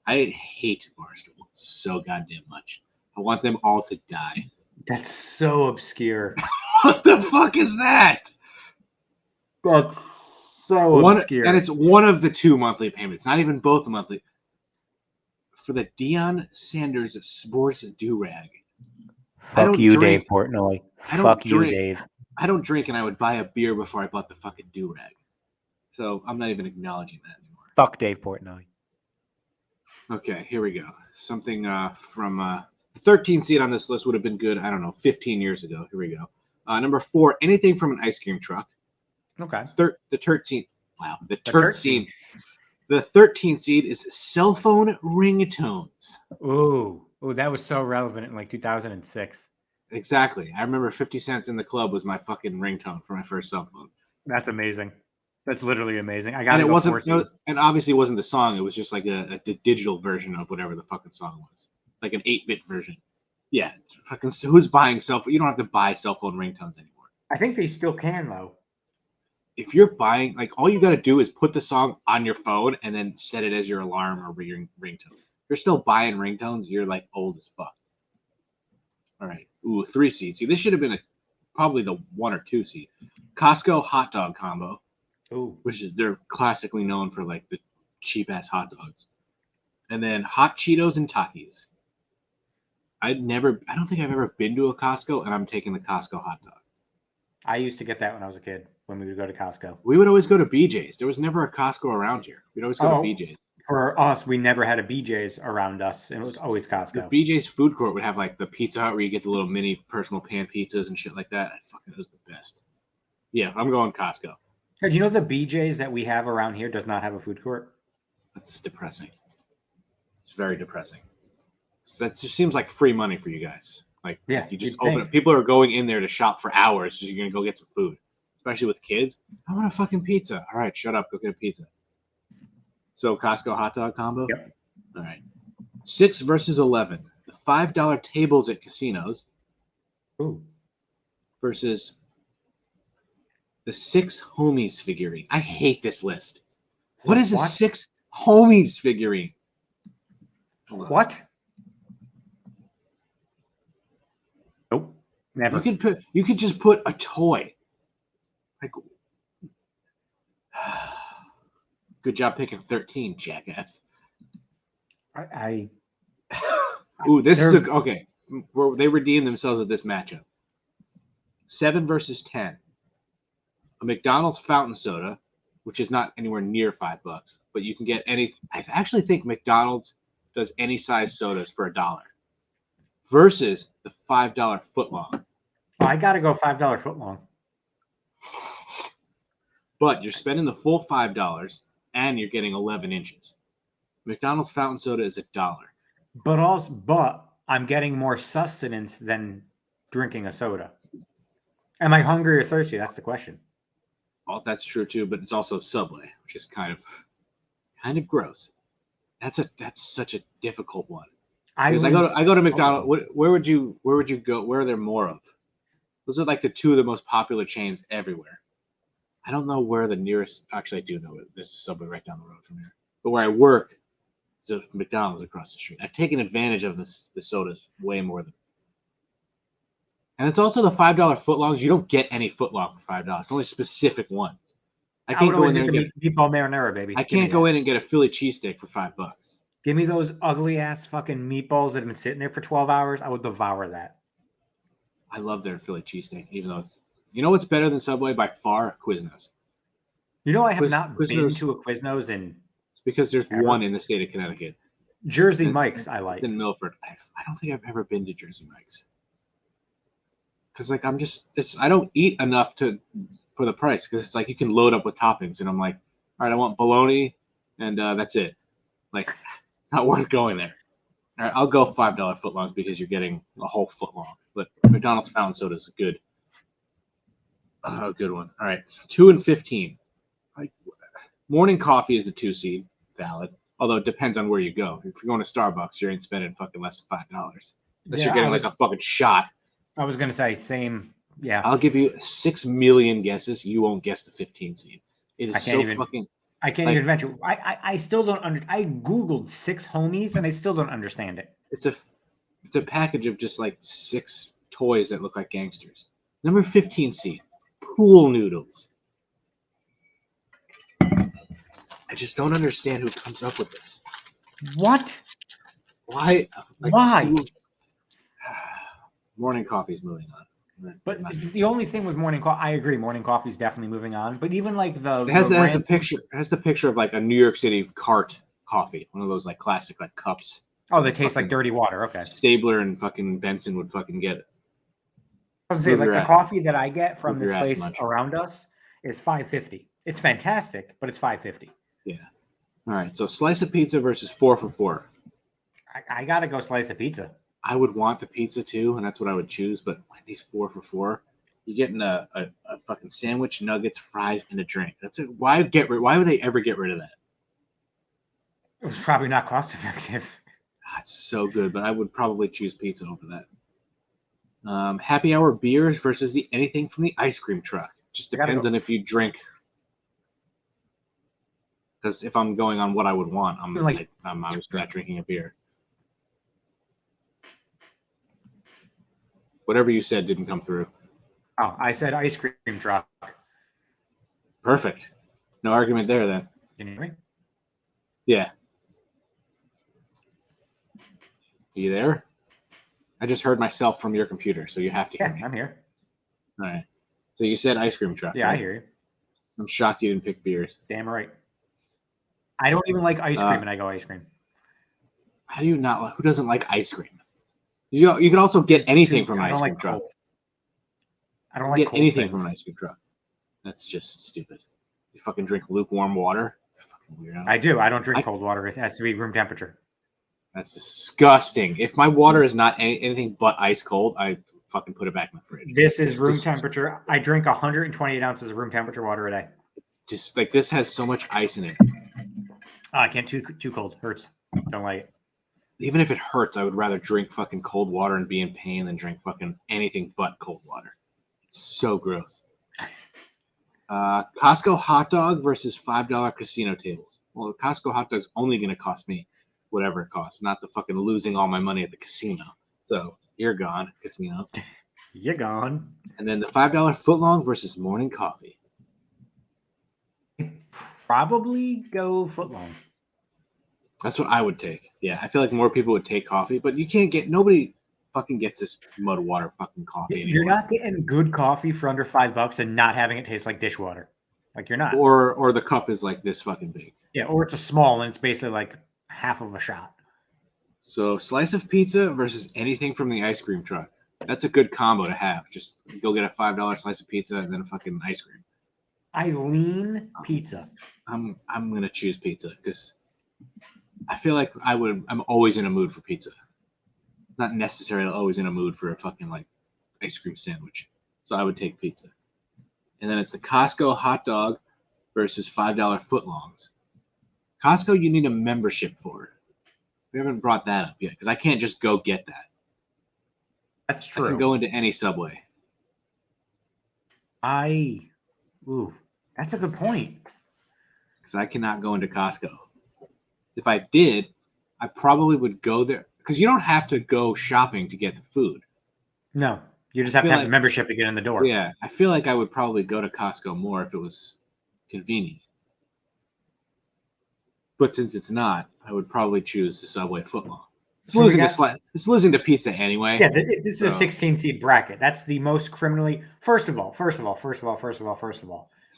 S2: I hate Barstool so goddamn much. I want them all to die.
S3: That's so obscure.
S2: What the fuck is that?
S3: That's so obscure.
S2: And it's 1 of the 2 monthly payments, not even both monthly. For the Deion Sanders Sports Do-Rag.
S3: Fuck you, drink. Dave Portnoy. Fuck you, Dave.
S2: I don't drink, and I would buy a beer before I bought the fucking do-rag. So I'm not even acknowledging that anymore.
S3: Fuck Dave Portnoy.
S2: Okay, here we go. Something from The 13 seed on this list would have been good, I don't know, 15 years ago. Here we go. Number 4, anything from an ice cream truck.
S3: Okay.
S2: The 13. Wow. The 13. The 13 seed is cell phone ringtones.
S3: Ooh, that was so relevant in like 2006.
S2: Exactly. I remember 50 cents in the club was my fucking ringtone for my first cell phone.
S3: That's amazing. That's literally amazing. I got
S2: and it wasn't, and obviously it wasn't the song. It was just like a digital version of whatever the fucking song was, like an 8-bit version. Yeah, fucking. Who's buying cell phone? You don't have to buy cell phone ringtones anymore.
S3: I think they still can though.
S2: If you're buying, like, all you got to do is put the song on your phone and then set it as your alarm or your ringtone. If you're still buying ringtones, you're like old as fuck. All right. Ooh, 3 seed. See, this should have been probably the 1 or 2 seed. Costco hot dog combo.
S3: Ooh.
S2: Which is, they're classically known for like the cheap ass hot dogs. And then hot Cheetos and Takis. I don't think I've ever been to a Costco and I'm taking the Costco hot dog.
S3: I used to get that when I was a kid, when we would go to Costco.
S2: We would always go to BJ's. There was never a Costco around here. We'd always go to BJ's.
S3: For us, we never had a BJ's around us. And it was always Costco.
S2: The BJ's food court would have like the Pizza Hut where you get the little mini personal pan pizzas and shit like that. It was the best. Yeah, I'm going Costco.
S3: Do you know the BJ's that we have around here does not have a food court?
S2: That's depressing. It's very depressing. So that just seems like free money for you guys. Like,
S3: yeah,
S2: you just open it. People are going in there to shop for hours, so you're going to go get some food. Especially with kids. I want a fucking pizza. All right, shut up. Go get a pizza. So, Costco hot dog combo?
S3: Yep.
S2: All right. 6 versus 11. The $5 tables at casinos.
S3: Ooh.
S2: Versus the 6 homies figurine. I hate this list. What is a 6 homies figurine?
S3: What? Nope. Never.
S2: You could just put a toy. Like, good job picking 13, jackass. Ooh, this is okay. They redeemed themselves with this matchup. 7 versus 10. A McDonald's fountain soda, which is not anywhere near $5, but you can get any. I actually think McDonald's does any size sodas for $1. Versus the $5 footlong.
S3: I gotta go $5 footlong.
S2: But you're spending the full $5 and you're getting 11 inches. McDonald's fountain soda is $1.
S3: But I'm getting more sustenance than drinking a soda. Am I hungry or thirsty? That's the question.
S2: Well, that's true too, but it's also Subway, which is kind of gross. That's such a difficult one. Because I go to McDonald's. Where would you go? Where are there more of? Those are like the 2 of the most popular chains everywhere. I don't know where the nearest. Actually, I do know it. There's a Subway right down the road from here. But where I work is a McDonald's across the street. I've taken advantage of the sodas way more than. And it's also the $5 footlongs. You don't get any footlong for $5. It's only specific ones. I can't go in there and get
S3: meatball marinara, baby.
S2: I can't go in and get a Philly cheesesteak for $5.
S3: Give me those ugly ass fucking meatballs that have been sitting there for 12 hours. I would devour that.
S2: I love their Philly cheesesteak, even though you know what's better than Subway by far? Quiznos.
S3: You know, I have not been to a Quiznos in.
S2: It's because there's one in the state of Connecticut.
S3: Jersey Mike's, I like.
S2: In Milford. I don't think I've ever been to Jersey Mike's. Because like I don't eat enough for the price. Because it's like you can load up with toppings, and I'm like, all right, I want bologna, and that's it. Like, it's not worth going there. All right, I'll go $5 footlongs because you're getting a whole footlong. But McDonald's fountain soda is a good one. All right, 2 and 15. Morning coffee is the 2 seed, valid. Although it depends on where you go. If you're going to Starbucks, you ain't spending fucking less than $5. Unless you're getting like a fucking shot.
S3: I was gonna say same. Yeah,
S2: I'll give you 6 million guesses. You won't guess the 15 seed. It is fucking.
S3: I can't even venture. I still don't I Googled 6 homies and I still don't understand it.
S2: It's a package of just like 6 toys that look like gangsters. Number 15 seed, pool noodles. I just don't understand who comes up with this.
S3: What?
S2: Why?
S3: Why?
S2: Morning coffee is moving on.
S3: But the only thing with morning coffee, I agree. Morning coffee is definitely moving on. But even like
S2: it has a picture. It has the picture of like a New York City cart coffee, one of those like classic like cups.
S3: Oh, they taste like dirty water. Okay.
S2: Stabler and fucking Benson would fucking get it.
S3: I was gonna say, like the coffee that I get from this place
S2: much.
S3: around us is $5.50. It's fantastic, but it's $5.50.
S2: Yeah. All right. So slice of pizza versus 4 for $4.
S3: I gotta go slice of pizza.
S2: I would want the pizza too, and that's what I would choose. But these 4 for $4, you're getting a fucking sandwich, nuggets, fries, and a drink. That's it. Why would they ever get rid of that?
S3: It was probably not cost effective.
S2: It's so good, but I would probably choose pizza over that. Happy hour beers versus anything from the ice cream truck. Just depends on if you drink. Because if I'm going on what I would want, I'm obviously not drinking a beer. Whatever you said didn't come through.
S3: Oh, I said ice cream truck.
S2: Perfect. No argument there then.
S3: Can you hear me?
S2: Yeah. Are you there? I just heard myself from your computer, so you have to hear me.
S3: I'm here.
S2: All right. So you said ice cream truck.
S3: Yeah,
S2: right?
S3: I hear you.
S2: I'm shocked you didn't pick beers.
S3: Damn right. I don't even like ice cream, and I go ice cream.
S2: How do you not like? Who doesn't like ice cream? You can also get anything from an ice cream truck.
S3: I don't like
S2: anything from an ice cream truck. That's just stupid. You fucking drink lukewarm water. You're fucking weirdo.
S3: I do. I don't drink cold water. It has to be room temperature.
S2: That's disgusting. If my water is not anything but ice cold, I fucking put it back in the fridge.
S3: This is room temperature. I drink 128 ounces of room temperature water a day.
S2: Just like this has so much ice in it.
S3: Oh, I can't too cold. Hurts. Don't like it.
S2: Even if it hurts, I would rather drink fucking cold water and be in pain than drink fucking anything but cold water. It's so gross. Costco hot dog versus $5 casino tables. Well, the Costco hot dog's only going to cost me whatever it costs, not the fucking losing all my money at the casino. So you're gone, casino.
S3: You're gone.
S2: And then the $5 footlong versus morning coffee.
S3: Probably go footlong.
S2: That's what I would take. Yeah, I feel like more people would take coffee, but you can't get nobody fucking gets this mud water fucking coffee anymore.
S3: You're not getting good coffee for under $5 and not having it taste like dishwater. Like you're not.
S2: Or the cup is like this fucking big.
S3: Yeah, or it's a small and it's basically like half of a shot.
S2: So slice of pizza versus anything from the ice cream truck. That's a good combo to have. Just go get a $5 slice of pizza and then a fucking ice cream.
S3: I lean pizza.
S2: I'm gonna choose pizza because I feel like I'm always in a mood for pizza. Not necessarily always in a mood for a fucking like ice cream sandwich. So I would take pizza. And then it's the Costco hot dog versus $5 footlongs. Costco, you need a membership for it. We haven't brought that up yet because I can't just go get that.
S3: That's true.
S2: I can go into any Subway.
S3: That's a good point.
S2: Because I cannot go into Costco. If I did, I probably would go there. Because you don't have to go shopping to get the food.
S3: No, you just have to have the membership to get in the door.
S2: Yeah, I feel like I would probably go to Costco more if it was convenient. But since it's not, I would probably choose the Subway footlong. It's losing to pizza anyway.
S3: Yeah, this is a 16 seed bracket. That's the most criminally. First of all.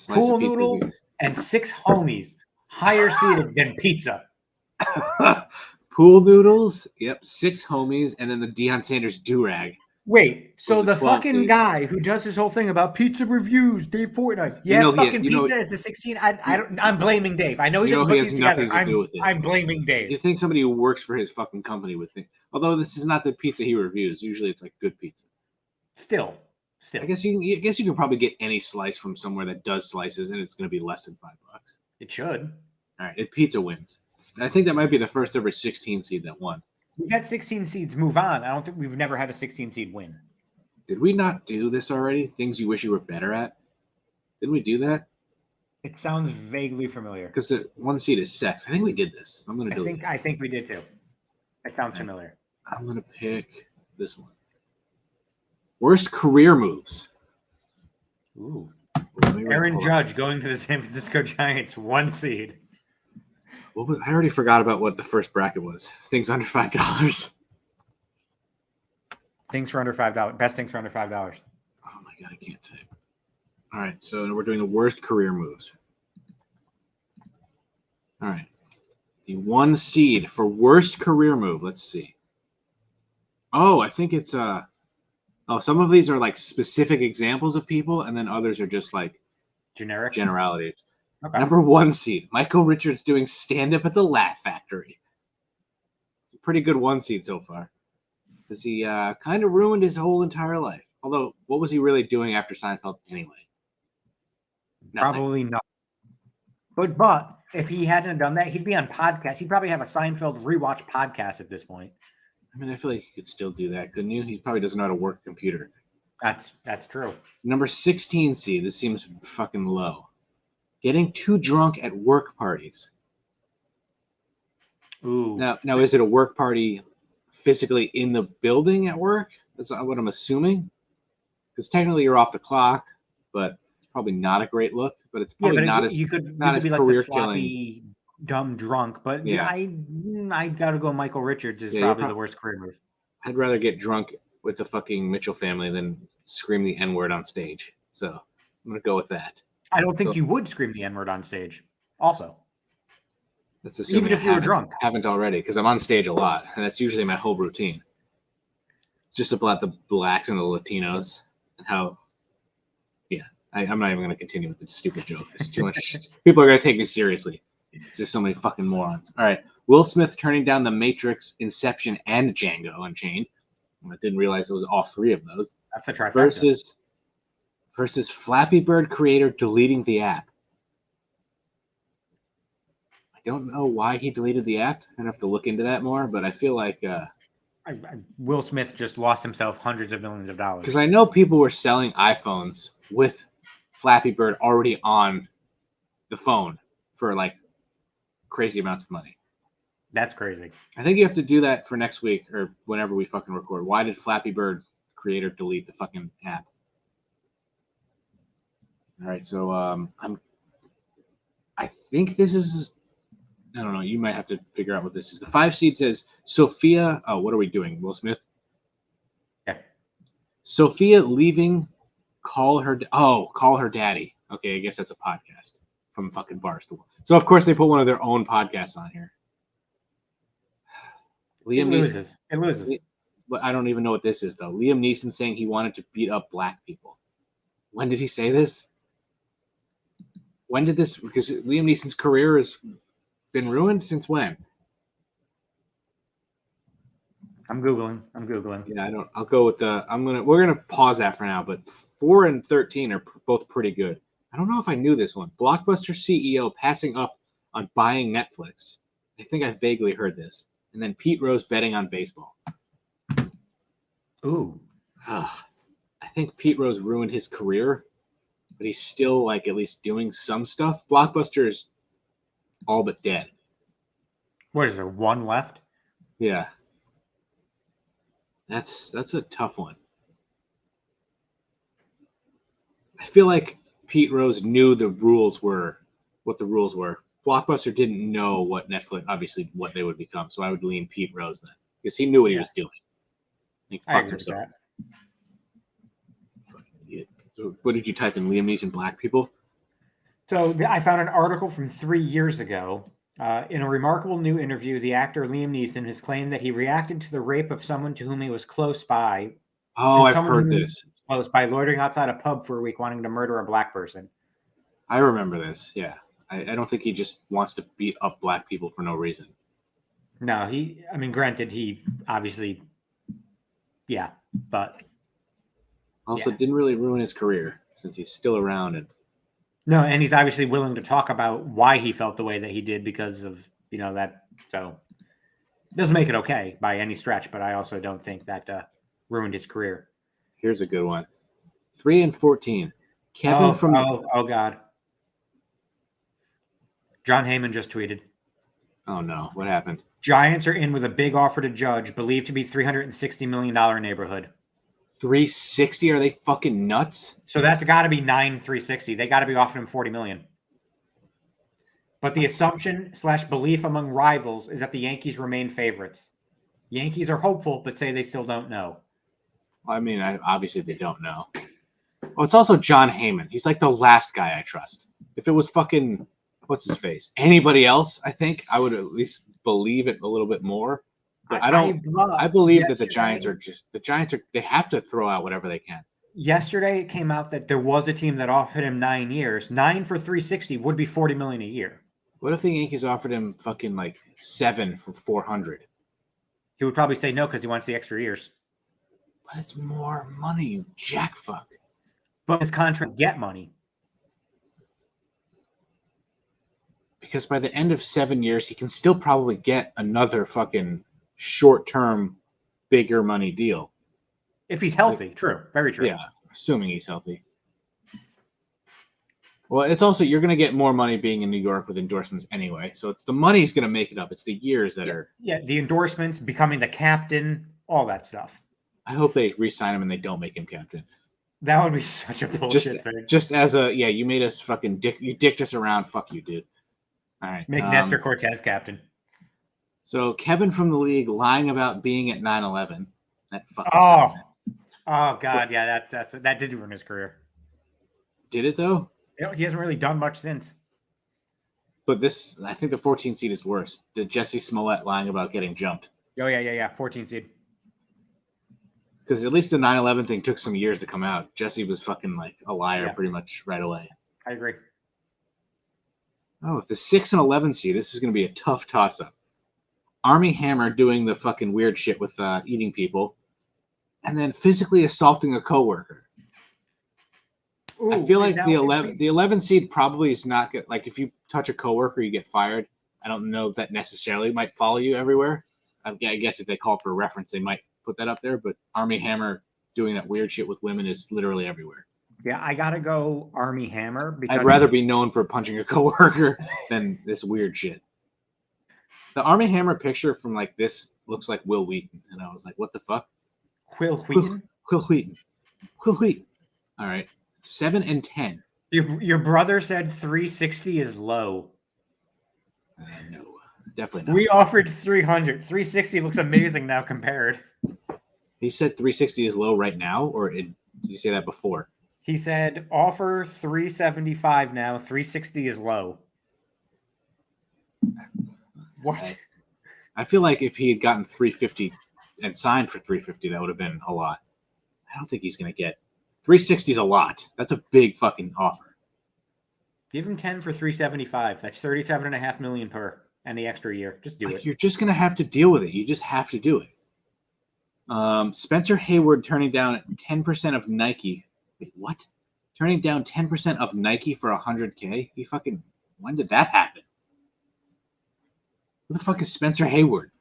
S3: Pool noodle and 6 homies higher seeded than pizza.
S2: Pool noodles, yep, 6 homies, and then the Deion Sanders do-rag.
S3: Wait, so the fucking guy who does this whole thing about pizza reviews, Dave Fortnite, pizza is the 16. I'm blaming Dave. I know he doesn't put these together. I'm blaming Dave.
S2: You think somebody who works for his fucking company would think? Although this is not the pizza he reviews. Usually it's like good pizza.
S3: Still.
S2: I guess you can probably get any slice from somewhere that does slices, and it's going to be less than $5.
S3: It should.
S2: All right, pizza wins. I think that might be the first ever 16 seed that won.
S3: We've had 16 seeds move on. I don't think we've never had a 16 seed win.
S2: Did we not do this already? Things you wish you were better at? Didn't we do that?
S3: It sounds vaguely familiar.
S2: Because the 1 seed is sex. I think we did this. I'm going to do it.
S3: I think we did too. It sounds familiar.
S2: I'm going to pick this one. Worst career moves.
S3: Ooh. Aaron Judge going to the San Francisco Giants, 1 seed.
S2: I already forgot about what the first bracket was. Things under $5.
S3: Things for under $5. Best things for under $5.
S2: Oh my god, I can't type. All right, so we're doing the worst career moves. All right. The 1 seed for worst career move. Let's see. Oh, I think it's some of these are like specific examples of people, and then others are just like
S3: generic
S2: generalities.
S3: Okay.
S2: Number 1 seed, Michael Richards doing stand-up at the Laugh Factory. It's a pretty good 1 seed so far. Because he kind of ruined his whole entire life. Although, what was he really doing after Seinfeld anyway? Nothing.
S3: Probably not. But if he hadn't done that, he'd be on podcasts. He'd probably have a Seinfeld rewatch podcast at this point.
S2: I mean, I feel like he could still do that, couldn't you? He probably doesn't know how to work a computer.
S3: That's true.
S2: Number 16 seed. This seems fucking low. Getting too drunk at work parties.
S3: Ooh.
S2: Now, is it a work party physically in the building at work? That's what I'm assuming. Because technically you're off the clock, but it's probably not a great look. But it's probably not as
S3: you could be like
S2: career
S3: the sloppy, dumb drunk. But yeah, I gotta go. Michael Richards is probably the worst career move.
S2: I'd rather get drunk with the fucking Mitchell family than scream the N-word on stage. So I'm gonna go with that.
S3: I don't think you would scream the N-word on stage. Also,
S2: that's assuming
S3: even if you were drunk.
S2: Haven't already, because I'm on stage a lot, and that's usually my whole routine. It's just about the blacks and the Latinos and how. Yeah, I'm not even gonna continue with the stupid joke. It's too much. People are gonna take me seriously. It's just so many fucking morons. All right, Will Smith turning down The Matrix, Inception, and Django Unchained. I didn't realize it was all 3 of those.
S3: That's a trifecta.
S2: Versus Flappy Bird creator deleting the app. I don't know why he deleted the app. I have to look into that more, but I feel like
S3: Will Smith just lost himself hundreds of millions of dollars.
S2: Because I know people were selling iPhones with Flappy Bird already on the phone for like crazy amounts of money.
S3: That's crazy.
S2: I think you have to do that for next week or whenever we fucking record. Why did Flappy Bird creator delete the fucking app? All right, so I think this is, I don't know, you might have to figure out what this is. The 5 seed says Sophia, what are we doing, Will Smith?
S3: Yeah.
S2: Sophia leaving, call her daddy. Okay, I guess that's a podcast from fucking Barstool. So of course they put one of their own podcasts on here.
S3: It loses.
S2: But I don't even know what this is though. Liam Neeson saying he wanted to beat up black people. When did he say this? When did this? Because Liam Neeson's career has been ruined since when?
S3: I'm googling.
S2: Yeah, I'll go with we're gonna pause that for now. But 4 and 13 are both pretty good. I don't know if I knew this one. Blockbuster CEO passing up on buying Netflix. I think I vaguely heard this. And then Pete Rose betting on baseball.
S3: Ooh.
S2: I think Pete Rose ruined his career, but he's still like at least doing some stuff. Blockbuster is all but dead.
S3: What is there? 1 left?
S2: Yeah. That's a tough one. I feel like Pete Rose knew what the rules were. Blockbuster didn't know what Netflix, obviously what they would become. So I would lean Pete Rose then because he knew what he was doing. He fucked himself. What did you type in? Liam Neeson black people?
S3: So I found an article from 3 years ago. In a remarkable new interview, the actor Liam Neeson has claimed that he reacted to the rape of someone to whom he was close by.
S2: Oh, I've heard this.
S3: Close by, loitering outside a pub for a week, wanting to murder a black person.
S2: I remember this. Yeah, I don't think he just wants to beat up black people for no reason.
S3: No, granted, he obviously, yeah, but
S2: also didn't really ruin his career since he's still around and.
S3: No, and he's obviously willing to talk about why he felt the way that he did because of, that. So it doesn't make it okay by any stretch, but I also don't think that ruined his career.
S2: Here's a good one. 3 and 14. Kevin
S3: Oh, God. John Heyman just tweeted.
S2: Oh, no. What happened?
S3: Giants are in with a big offer to Judge, believed to be $360 million neighborhood.
S2: 360? Are they fucking nuts?
S3: So that's got to be 360. They got to be offering him $40 million. But the assumption / belief among rivals is that the Yankees remain favorites. Yankees are hopeful, but say they still don't know.
S2: I mean, obviously they don't know. Oh, it's also John Heyman. He's like the last guy I trust. If it was fucking what's his face? Anybody else, I think I would at least believe it a little bit more. But I don't. I believe that the Giants are they have to throw out whatever they can.
S3: Yesterday, it came out that there was a team that offered him 9 years. 9 for $360 would be $40 million a year.
S2: What if the Yankees offered him fucking like 7 for $400?
S3: He would probably say no because he wants the extra years.
S2: But it's more money, you jackfuck.
S3: But his contract get money.
S2: Because by the end of 7 years, he can still probably get another fucking short-term, bigger money deal.
S3: If he's healthy. True. Very true.
S2: Yeah, assuming he's healthy. Well, it's also, you're going to get more money being in New York with endorsements anyway. So it's the money's going to make it up. It's the years that are.
S3: Yeah, the endorsements, becoming the captain, all that stuff.
S2: I hope they re-sign him and they don't make him captain.
S3: That would be such a bullshit thing.
S2: Just as a, you made us fucking you dicked us around. Fuck you, dude. All right.
S3: Make Nestor Cortez captain.
S2: So Kevin from the league lying about being at 9/11. That fucking.
S3: Oh God, yeah, that did ruin his career.
S2: Did it though?
S3: He hasn't really done much since.
S2: But this, I think the 14 seed is worse. The Jesse Smollett lying about getting jumped.
S3: Oh yeah, 14 seed.
S2: Because at least the 9/11 thing took some years to come out. Jesse was fucking like a liar pretty much right away.
S3: I agree.
S2: Oh, the 6 and 11 seed. This is going to be a tough toss-up. Army Hammer doing the fucking weird shit with eating people, and then physically assaulting a coworker. Ooh, I feel like the 11 seed probably is not good. Like if you touch a coworker, you get fired. I don't know if that necessarily might follow you everywhere. I guess if they call for a reference, they might put that up there. But Army Hammer doing that weird shit with women is literally everywhere.
S3: Yeah, I gotta go Army Hammer because
S2: I'd rather be known for punching a coworker than this weird shit. The Army Hammer picture from like this looks like Will Wheaton, and I was like, "What the fuck?"
S3: Will Wheaton.
S2: Will Wheaton. All right. 7 and 10.
S3: Your brother said 360 is low.
S2: No, definitely not.
S3: We offered 300. 360 looks amazing now compared.
S2: He said 360 is low right now, or did you say that before?
S3: He said offer 375 now. 360 is low. What?
S2: I feel like if he had gotten 350 and signed for 350, that would have been a lot. I don't think he's going to get 360 is a lot. That's a big fucking offer.
S3: Give him 10 for 375. That's $37.5 million per, and the extra year. Just do it.
S2: You're just gonna have to deal with it. You just have to do it. Spencer Hayward turning down 10% of Nike. Wait, what? Turning down 10% of Nike for $100K? When did that happen? Who the fuck is Spencer Hayward?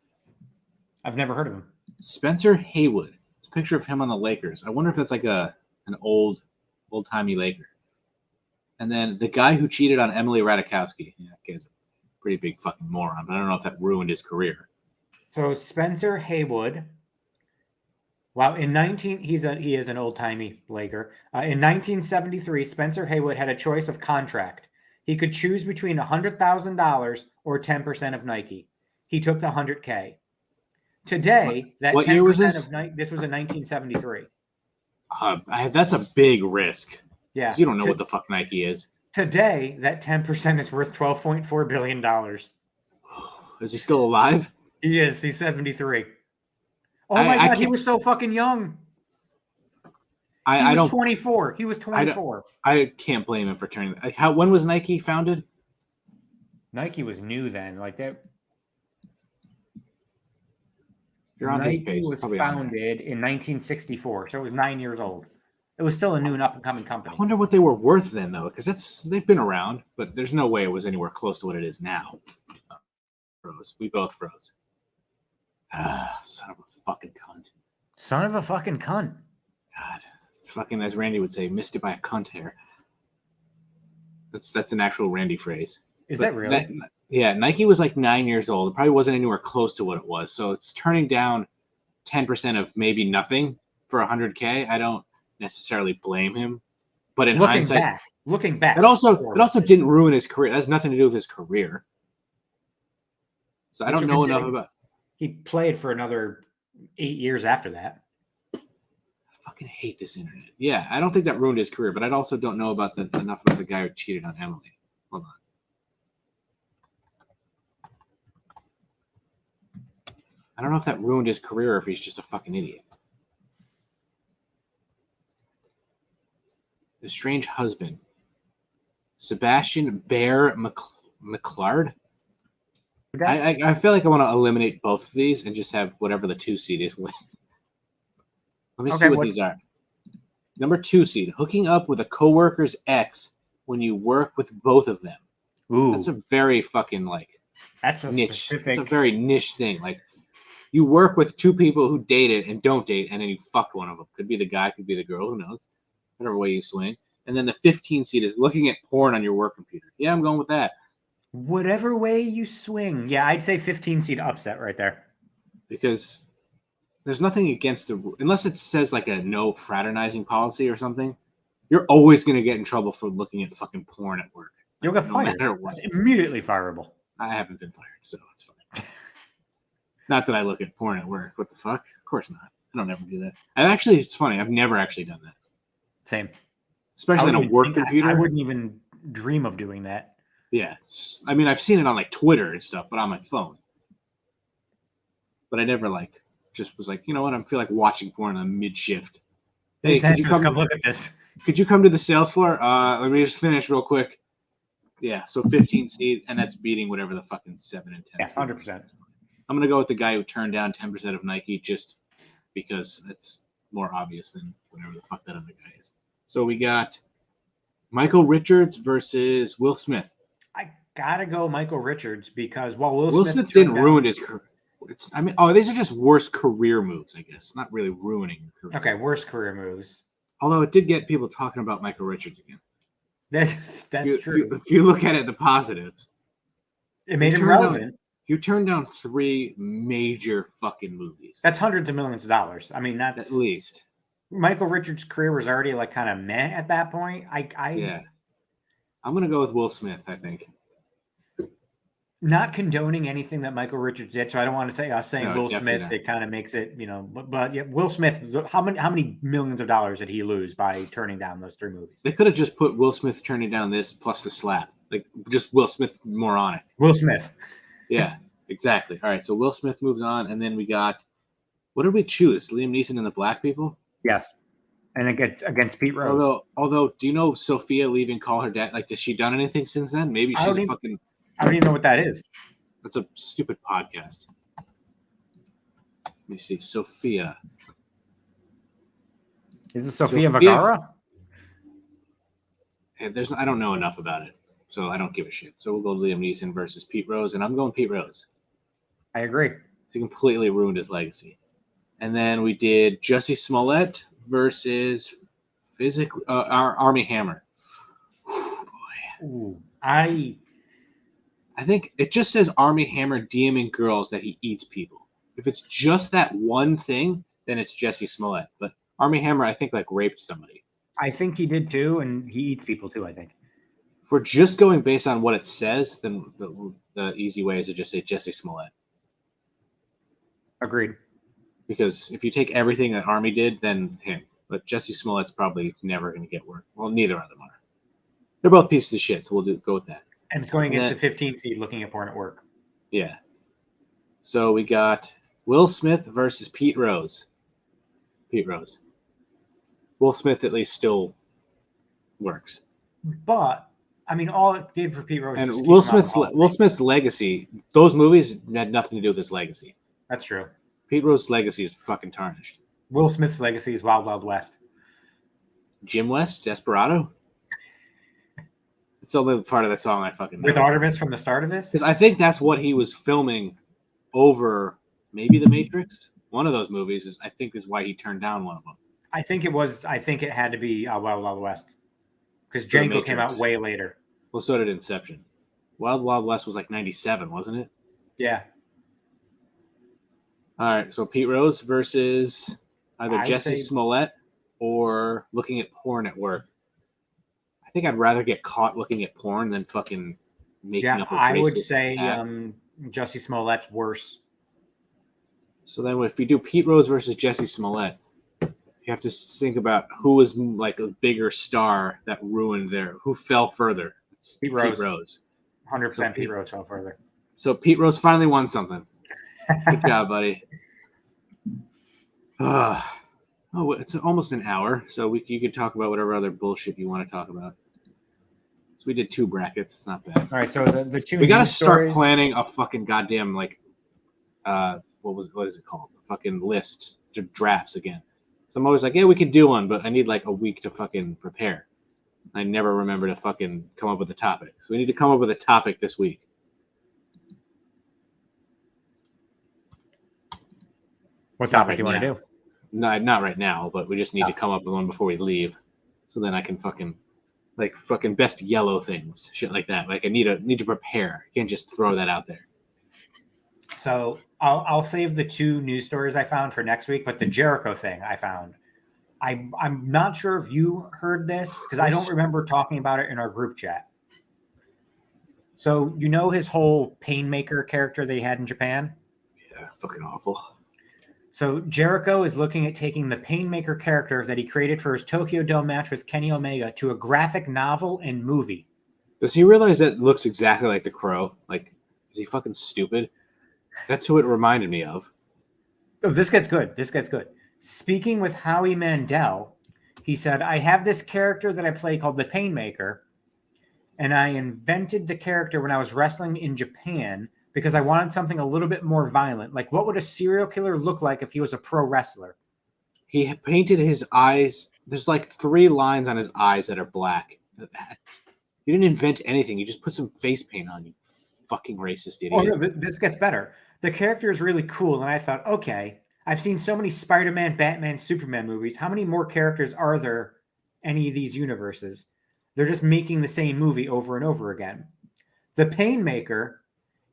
S3: I've never heard of him.
S2: Spencer Hayward. It's a picture of him on the Lakers. I wonder if that's like an old-timey Laker. And then the guy who cheated on Emily Ratajkowski. Yeah, that guy's a pretty big fucking moron, but I don't know if that ruined his career.
S3: So Spencer Haywood. Wow, he is an old-timey Laker. In 1973, Spencer Haywood had a choice of contract. He could choose between $100,000 or 10% of Nike. He took the $100K. Today,
S2: what year was this?
S3: Of Nike, this was in 1973.
S2: That's a big risk.
S3: Yeah.
S2: You don't know what the fuck Nike is.
S3: Today, that 10% is worth $12.4 billion.
S2: Is he still alive?
S3: He is. He's 73. Oh my God, he was so fucking young. He was 24. He was 24.
S2: I can't blame him for turning. When was Nike founded?
S3: Nike was new then. Like that.
S2: You're on
S3: Nike
S2: his page.
S3: was founded in 1964, so it was 9 years old. It was still a new and up-and-coming company.
S2: I wonder what they were worth then, though, because they've been around, but there's no way it was anywhere close to what it is now. Froze. We both froze. Son of a fucking cunt.
S3: Son of a fucking cunt.
S2: God, it's fucking, as Randy would say, missed it by a cunt hair. That's an actual Randy phrase.
S3: Is that really?
S2: Yeah, Nike was like 9 years old. It probably wasn't anywhere close to what it was. So it's turning down 10% of maybe nothing for $100K. I don't necessarily blame him, but in hindsight,
S3: looking back,
S2: it also didn't ruin his career. It has nothing to do with his career. So I don't know enough about.
S3: He played for another 8 years after that.
S2: I fucking hate this internet. Yeah, I don't think that ruined his career, but I also don't know about enough about the guy who cheated on Emily. Hold on. I don't know if that ruined his career or if he's just a fucking idiot. The Strange Husband. Sebastian Bear McClard. I feel like I want to eliminate both of these and just have whatever the 2 seed is win. Let me see what these are. Number 2 seed, hooking up with a coworker's ex when you work with both of them. Ooh. That's a very fucking
S3: that's a
S2: niche.
S3: Specific.
S2: It's a very niche thing. Like you work with 2 people who dated and don't date, and then you fucked one of them. Could be the guy, could be the girl, who knows? Whatever way you swing. And then the 15 seed is looking at porn on your work computer. Yeah, I'm going with that.
S3: Whatever way you swing. Yeah, I'd say 15 seed upset right there.
S2: Because there's nothing against unless it says like a no fraternizing policy or something, you're always going to get in trouble for looking at fucking porn at work.
S3: You'll get fired. It's immediately fireable.
S2: I haven't been fired, so it's fine. Not that I look at porn at work. What the fuck? Of course not. I don't ever do that. It's funny. I've never actually done that.
S3: Same.
S2: Especially on a work computer.
S3: I wouldn't even dream of doing that.
S2: Yeah. I mean, I've seen it on like Twitter and stuff, but on my phone. But I never just was like, you know what? I feel like watching porn on mid-shift.
S3: Hey, could you come look at this?
S2: Could you come to the sales floor? Let me just finish real quick. Yeah, so 15 seed, and that's beating whatever the fucking 7 and 10.
S3: Yeah, 100%.
S2: I'm gonna go with the guy who turned down 10% of Nike just because it's more obvious than whatever the fuck that other guy is. So we got Michael Richards versus Will Smith.
S3: I gotta go Michael Richards because
S2: Will Smith didn't ruin his career. These are just worst career moves, I guess. Not really ruining your career.
S3: Okay, worst career moves.
S2: Although it did get people talking about Michael Richards again.
S3: That's true.
S2: If you look at it, the positives.
S3: It made him relevant.
S2: You turned down 3 major fucking movies.
S3: That's hundreds of millions of dollars. I mean, that's
S2: at least.
S3: Michael Richards' career was already kind of meh at that point.
S2: Yeah. I'm gonna go with Will Smith, I think.
S3: Not condoning anything that Michael Richards did, so I don't want to say us saying Will Smith. Not. It kind of makes it, But yeah, Will Smith. How many millions of dollars did he lose by turning down those 3 movies?
S2: They could have just put Will Smith turning down this plus the slap, just Will Smith moronic.
S3: Will Smith.
S2: Yeah, exactly. All right, so Will Smith moves on, and then we got. What did we choose? Liam Neeson and the Black People.
S3: Yes, and against Pete Rose.
S2: Although, do you know Sophia leaving Call Her Dad? Has she done anything since then? Maybe she's a fucking.
S3: I don't even know what that is.
S2: That's a stupid podcast. Let me see. Sophia.
S3: Is it Sophia Vergara?
S2: Hey, I don't know enough about it, so I don't give a shit. So we'll go Liam Neeson versus Pete Rose, and I'm going Pete Rose.
S3: I agree.
S2: He completely ruined his legacy. And then we did Jussie Smollett versus Armie Hammer.
S3: Ooh,
S2: I think it just says Armie Hammer DMing girls that he eats people. If it's just that one thing, then it's Jussie Smollett. But Armie Hammer, I think, raped somebody.
S3: I think he did too, and he eats people too, I think.
S2: If we're just going based on what it says, then the easy way is to just say Jussie Smollett.
S3: Agreed.
S2: Because if you take everything that Armie did, then him. But Jussie Smollett's probably never going to get work. Well, neither of them are. They're both pieces of shit, so we'll go with that.
S3: And it's going against the 15 seed looking at porn at work.
S2: Yeah. So we got Will Smith versus Pete Rose. Pete Rose. Will Smith at least still works.
S3: But, I mean, all it did for Pete Rose
S2: and Will Smith's legacy, those movies had nothing to do with his legacy.
S3: That's true.
S2: Pete Rose's legacy is fucking tarnished.
S3: Will Smith's legacy is Wild Wild West.
S2: Jim West? Desperado? It's the only part of the song I fucking know.
S3: With Artemis from the start of this?
S2: Because I think that's what he was filming over maybe The Matrix. One of those movies is why he turned down one of them.
S3: I think it had to be Wild Wild West. Because Django came out way later.
S2: Well, so did Inception. Wild Wild West was 97, wasn't it?
S3: Yeah.
S2: All right, so Pete Rose versus either Jussie Smollett or looking at porn at work. I think I'd rather get caught looking at porn than fucking making up a racist
S3: I would say
S2: attack.
S3: Jussie Smollett's worse.
S2: So then if we do Pete Rose versus Jussie Smollett, you have to think about who was a bigger star that ruined who fell further.
S3: Pete Rose. 100% Pete Rose fell further.
S2: So Pete Rose finally won something. Good job, buddy. Oh, it's almost an hour, so you could talk about whatever other bullshit you want to talk about. So we did 2 brackets. It's not bad.
S3: All right, so the 2
S2: we got to
S3: news
S2: start
S3: stories.
S2: planning a fucking goddamn what is it called? A fucking list to drafts again. So I'm always like, yeah, we could do one, but I need like a week to fucking prepare. I never remember to fucking come up with a topic. So we need to come up with a topic this week.
S3: What topic do you want to do?
S2: No, not right now, but we just need to come up with one before we leave. So then I can fucking best yellow things, shit like that. Like I need to prepare. You can't just throw that out there.
S3: So I'll save the 2 news stories I found for next week, but the Jericho thing I found. I'm not sure if you heard this because I don't remember talking about it in our group chat. So you know his whole Painmaker character that he had in Japan?
S2: Yeah, fucking awful.
S3: So Jericho is looking at taking the Painmaker character that he created for his Tokyo Dome match with Kenny Omega to a graphic novel and movie.
S2: Does he realize that looks exactly like the Crow? Like, is he fucking stupid? That's who it reminded me of.
S3: Oh, this gets good. Speaking with Howie Mandel, he said, I have this character that I play called the Painmaker, and I invented the character when I was wrestling in Japan because I wanted something a little bit more violent. Like, what would a serial killer look like if he was a pro wrestler?
S2: He painted his eyes. There's like 3 lines on his eyes that are black. You didn't invent anything. You just put some face paint on, you fucking racist idiot.
S3: Oh, no, this gets better. The character is really cool, and I thought, okay, I've seen so many Spider-Man, Batman, Superman movies. How many more characters are there any of these universes? They're just making the same movie over and over again. The Painmaker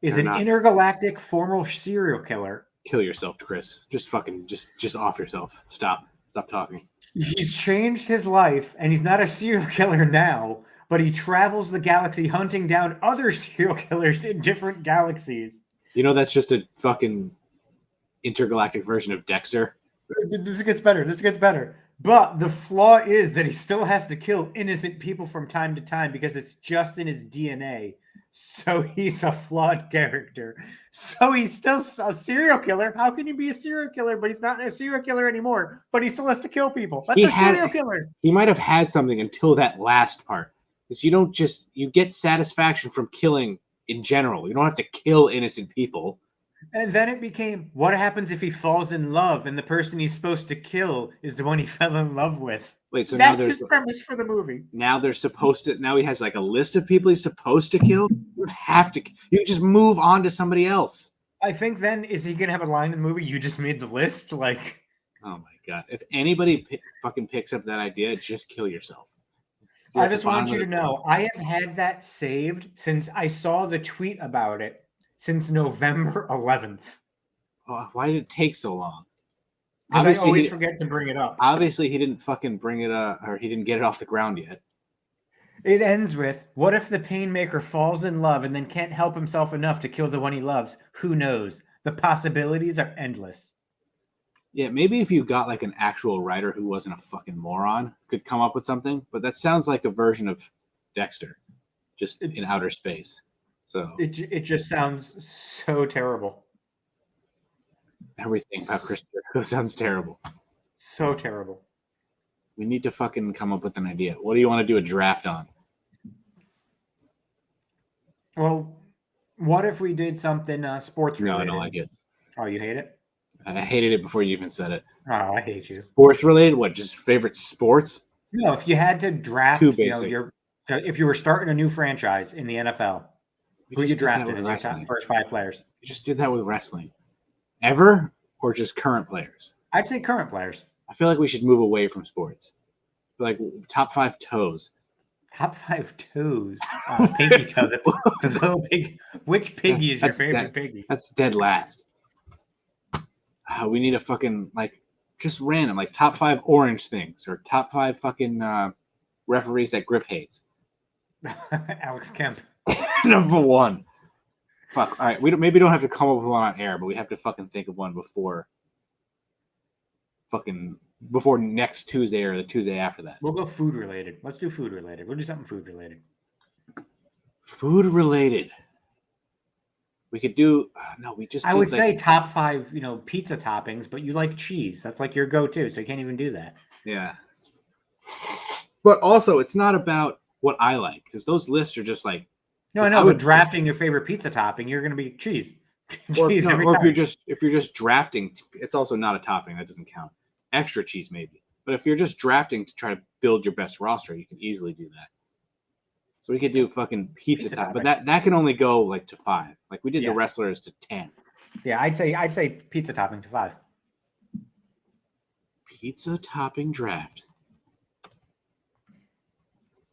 S3: is an intergalactic former serial killer.
S2: Kill yourself, Chris. Just fucking just off yourself. Stop talking.
S3: He's changed his life, and he's not a serial killer now, but he travels the galaxy hunting down other serial killers in different galaxies.
S2: You know, that's just a fucking intergalactic version of Dexter.
S3: This gets better. But the flaw is that he still has to kill innocent people from time to time because it's just in his DNA. So he's a flawed character. So he's still a serial killer. How can he be a serial killer, but he's not a serial killer anymore? But he still has to kill people. That's serial killer.
S2: He might have had something until that last part. Because you get satisfaction from killing in general. You don't have to kill innocent people.
S3: And then it became, what happens if he falls in love and the person he's supposed to kill is the one he fell in love with?
S2: Wait, so
S3: that's his premise for the movie.
S2: Now he has like a list of people he's supposed to kill. You can just move on to somebody else.
S3: I think then, is he going to have a line in the movie? You just made the list? Like,
S2: oh my God. If anybody fucking picks up that idea, just kill yourself.
S3: I just want you to know, I have had that saved since I saw the tweet about it since November 11th.
S2: Oh, why did it take so long?
S3: Because I always forget to bring it up.
S2: Obviously, he didn't fucking bring it up, or he didn't get it off the ground yet.
S3: It ends with, what if the Painmaker falls in love and then can't help himself enough to kill the one he loves? Who knows? The possibilities are endless.
S2: Yeah, maybe if you got like an actual writer who wasn't a fucking moron, could come up with something. But that sounds like a version of Dexter, just in outer space. So
S3: it just sounds so terrible.
S2: Everything about Chris Jericho sounds terrible.
S3: So terrible.
S2: We need to fucking come up with an idea. What do you want to do a draft on?
S3: Well, what if we did something sports related?
S2: No, I don't like it.
S3: Oh, you hate it?
S2: I hated it before you even said it.
S3: Oh, I hate you.
S2: Sports related? What? Just favorite sports?
S3: No, if you had to draft,
S2: Too basic.
S3: If you were starting a new franchise in the NFL, who you drafted as your top first 5 players?
S2: You just did that with wrestling. Ever or just current players?
S3: I'd say current players.
S2: I feel like we should move away from sports. Like top 5 toes.
S3: Top 5 toes. Pinky toe. The little pig. Which piggy is your favorite piggy?
S2: That's dead last. We need a fucking just random top 5 orange things or top 5 fucking referees that Griff hates.
S3: Alex Kemp.
S2: Number 1. Fuck. All right. Maybe don't have to come up with one on air, but we have to fucking think of one before next Tuesday or the Tuesday after that.
S3: We'll go food related. Let's do food related. We'll do something food related.
S2: Food related. We could do no. We just.
S3: I
S2: did,
S3: would
S2: like,
S3: say top 5, pizza toppings, but you like cheese. That's like your go-to, so you can't even do that.
S2: Yeah. But also, it's not about what I like because those lists are just like.
S3: No, I know, but drafting your favorite pizza topping, you're going to be cheese. Cheese every
S2: or
S3: time.
S2: if you're just drafting, it's also not a topping. That doesn't count. Extra cheese maybe. But if you're just drafting to try to build your best roster, you can easily do that. So we could do fucking pizza topping, but that can only go like to 5. Like we did the wrestlers to 10.
S3: Yeah, I'd say pizza topping to 5.
S2: Pizza topping draft.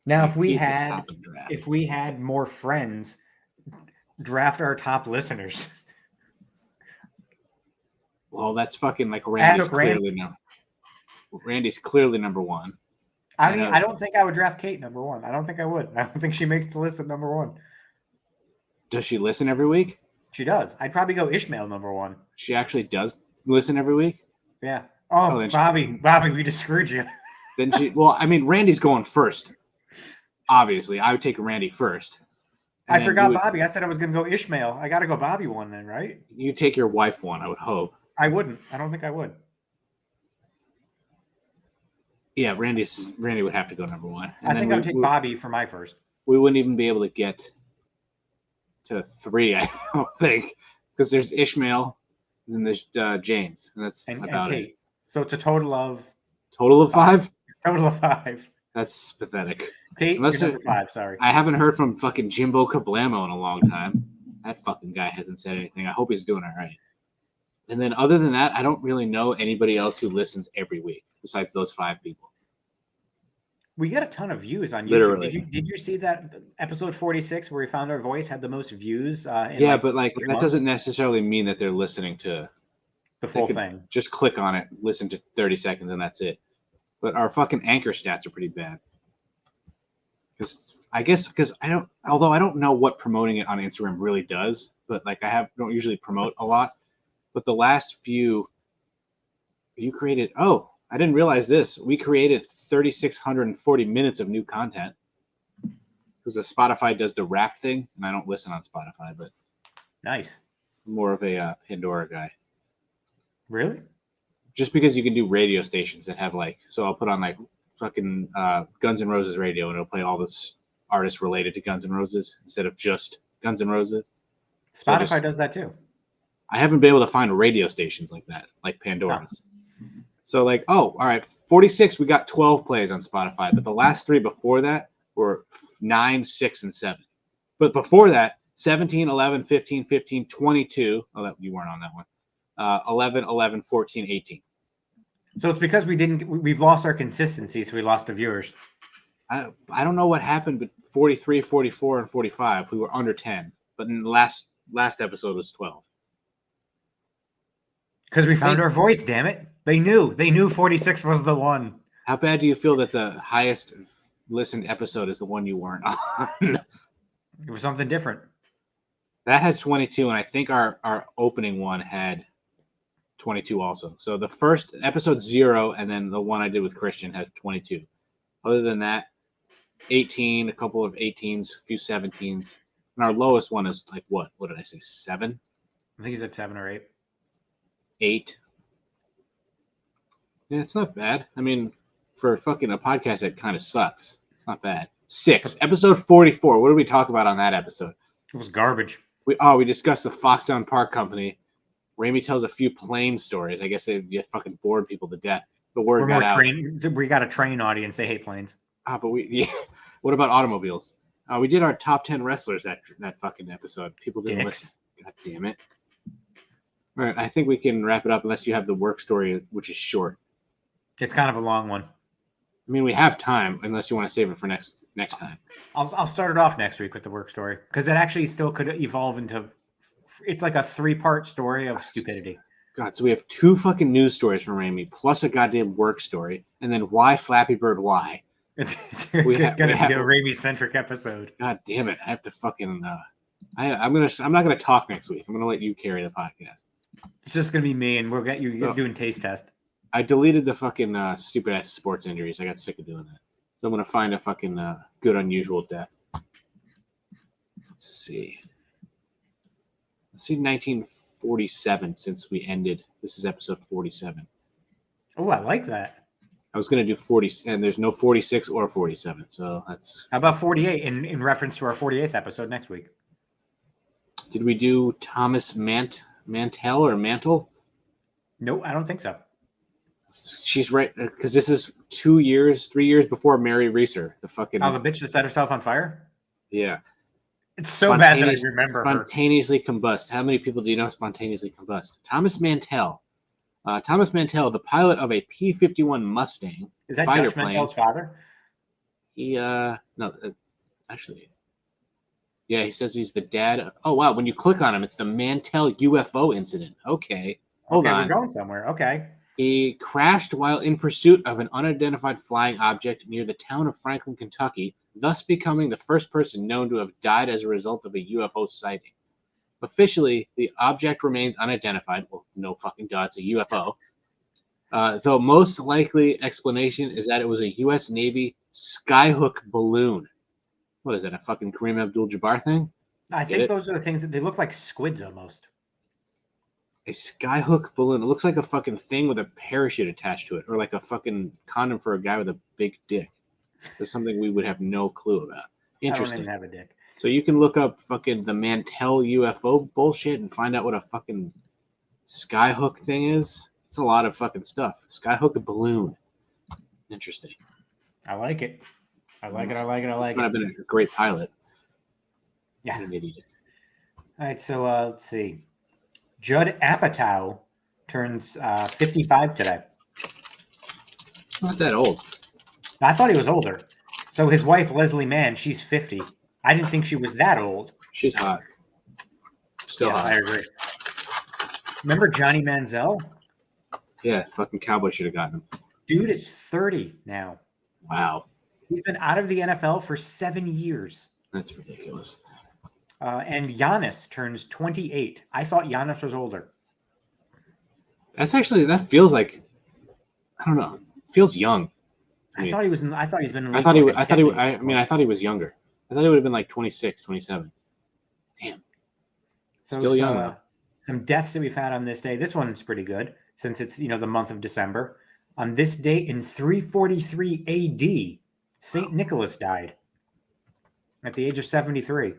S3: Now, if we had more friends, draft our top listeners.
S2: Well, that's fucking like Randy's clearly number 1.
S3: I mean, I don't think I would draft Kate number 1. I don't think I would. I don't think she makes the list of number 1.
S2: Does she listen every week?
S3: She does. I'd probably go Ishmael number 1.
S2: She actually does listen every week?
S3: Yeah. Oh, Bobby, we just screwed you.
S2: Then well, I mean, Randy's going first. Obviously, I would take Randy first.
S3: I forgot Bobby. I said I was going to go Ishmael. I got to go Bobby 1 then, right?
S2: You take your wife 1, I would hope.
S3: I wouldn't. I don't think I would.
S2: Yeah, Randy would have to go number 1.
S3: I think I would take Bobby for my first.
S2: We wouldn't even be able to get to 3, I don't think, because there's Ishmael and then there's James, and that's about Kate. It.
S3: So it's a total of
S2: 5.
S3: Total of 5.
S2: That's pathetic.
S3: Kate, you're number 5. Sorry,
S2: I haven't heard from fucking Jimbo Kablamo in a long time. That fucking guy hasn't said anything. I hope he's doing all right. And then other than that, I don't really know anybody else who listens every week besides those 5 people.
S3: We got a ton of views on YouTube.
S2: Literally.
S3: Did you see that episode 46 where we found our voice had the most views?
S2: But that doesn't necessarily mean that they're listening to
S3: the full thing.
S2: Just click on it, listen to 30 seconds, and that's it. But our fucking anchor stats are pretty bad. Because although I don't know what promoting it on Instagram really does, but like don't usually promote a lot. But the last few, you created. Oh, I didn't realize this. We created 3,640 minutes of new content. Because the Spotify does the wrap thing, and I don't listen on Spotify, but
S3: nice.
S2: I'm more of a Pandora guy.
S3: Really?
S2: Just because you can do radio stations that have so I'll put on fucking Guns N' Roses radio, and it'll play all this artists related to Guns N' Roses instead of just Guns N' Roses.
S3: Spotify does that too.
S2: I haven't been able to find radio stations like that, like Pandora's. No. So all right, 46, we got 12 plays on Spotify, but the last 3 before that were 9, 6, and 7. But before that, 17, 11, 15, 15, 22. Oh, you weren't on that one. 11, 11, 14, 18.
S3: So it's because we've lost our consistency, so we lost the viewers.
S2: I don't know what happened, but 43, 44, and 45, we were under 10. But in the last episode was 12.
S3: Because we found our voice, damn it. They knew 46 was the one.
S2: How bad do you feel that the highest listened episode is the one you weren't on?
S3: It was something different.
S2: That had 22, and I think our opening one had 22 also. So the first episode 0, and then the one I did with Christian has 22. Other than that, 18, a couple of 18s, a few 17s. And our lowest one is what? What did I say? 7?
S3: I think he's at 7 or 8.
S2: 8. Yeah, it's not bad. I mean, for fucking a podcast that kind of sucks, it's not bad. 6. Episode 44. What did we talk about on that episode?
S3: It was garbage.
S2: We discussed the Foxdown Park Company. Ramey tells a few plane stories. I guess they fucking bored people to death. The word got out.
S3: We got a train audience. They hate planes.
S2: But what about automobiles? We did our top 10 wrestlers that fucking episode. People didn't listen. God damn it. All right, I think we can wrap it up unless you have the work story, which is short.
S3: It's kind of a long one.
S2: I mean, we have time unless you want to save it for next time.
S3: I'll start it off next week with the work story because it actually still could evolve into. It's like a 3-part story of stupidity.
S2: God, so we have 2 fucking news stories from Ramey plus a goddamn work story, and then why Flappy Bird? Why?
S3: It's gonna be a Ramey-centric episode.
S2: God damn it! I have to fucking. I'm not gonna talk next week. I'm gonna let you carry the podcast.
S3: It's just gonna be me, and we'll get you doing taste test.
S2: I deleted the fucking stupid ass sports injuries. I got sick of doing that. So I'm gonna find a fucking good unusual death. Let's see. Let's see 1947 since we ended. This is episode 47.
S3: Oh, I like that.
S2: I was going to do 40, and there's no 46 or 47. So that's.
S3: How about 48 in reference to our 48th episode next week?
S2: Did we do Thomas Mantell or Mantle?
S3: No, I don't think so.
S2: She's right, because this is 3 years before Mary Reeser, the fucking.
S3: Oh, the bitch that set herself on fire?
S2: Yeah.
S3: It's so bad that I remember her.
S2: Spontaneously combust. How many people do you know spontaneously combust? Thomas Mantell. Thomas Mantell, the pilot of a P-51 Mustang.
S3: Is that
S2: fighter
S3: Dutch
S2: plane.
S3: Mantell's father?
S2: He, actually. Yeah, he says he's the dad. Oh, wow. When you click on him, it's the Mantell UFO incident. Okay. Hold on.
S3: We're going somewhere. Okay.
S2: He crashed while in pursuit of an unidentified flying object near the town of Franklin, Kentucky, thus becoming the first person known to have died as a result of a UFO sighting. Officially, the object remains unidentified. Well, no fucking duh, it's a UFO. Though most likely explanation is that it was a U.S. Navy skyhook balloon. What is that, a fucking Kareem Abdul-Jabbar thing?
S3: I think those are the things that they look like squids almost.
S2: A skyhook balloon. It looks like a fucking thing with a parachute attached to it, or like a fucking condom for a guy with a big dick. There's something we would have no clue about. Interesting.
S3: I don't even have a dick.
S2: So you can look up fucking the Mantell UFO bullshit and find out what a fucking skyhook thing is. It's a lot of fucking stuff. Skyhook balloon. Interesting.
S3: I like it. I like it.
S2: I've been a great pilot.
S3: Yeah.
S2: I'm an idiot.
S3: All right, so let's see. Judd Apatow turns 55 today.
S2: It's not that old.
S3: I thought he was older. So his wife, Leslie Mann, she's 50. I didn't think she was that old.
S2: She's hot. Still hot.
S3: I agree. Remember Johnny Manziel?
S2: Yeah, fucking Cowboy should have gotten him.
S3: Dude is 30 now.
S2: Wow.
S3: He's been out of the NFL for 7 years.
S2: That's ridiculous.
S3: And Giannis turns 28. I thought Giannis was older.
S2: That feels like, I don't know, feels young.
S3: I thought he was. I thought he's been.
S2: I thought he was younger. I thought he would have been like 26, 27. Damn.
S3: So,
S2: still young.
S3: Some deaths that we found on this day. This one's pretty good since it's the month of December. On this date in 343 A.D., Saint Nicholas died at the age of 73.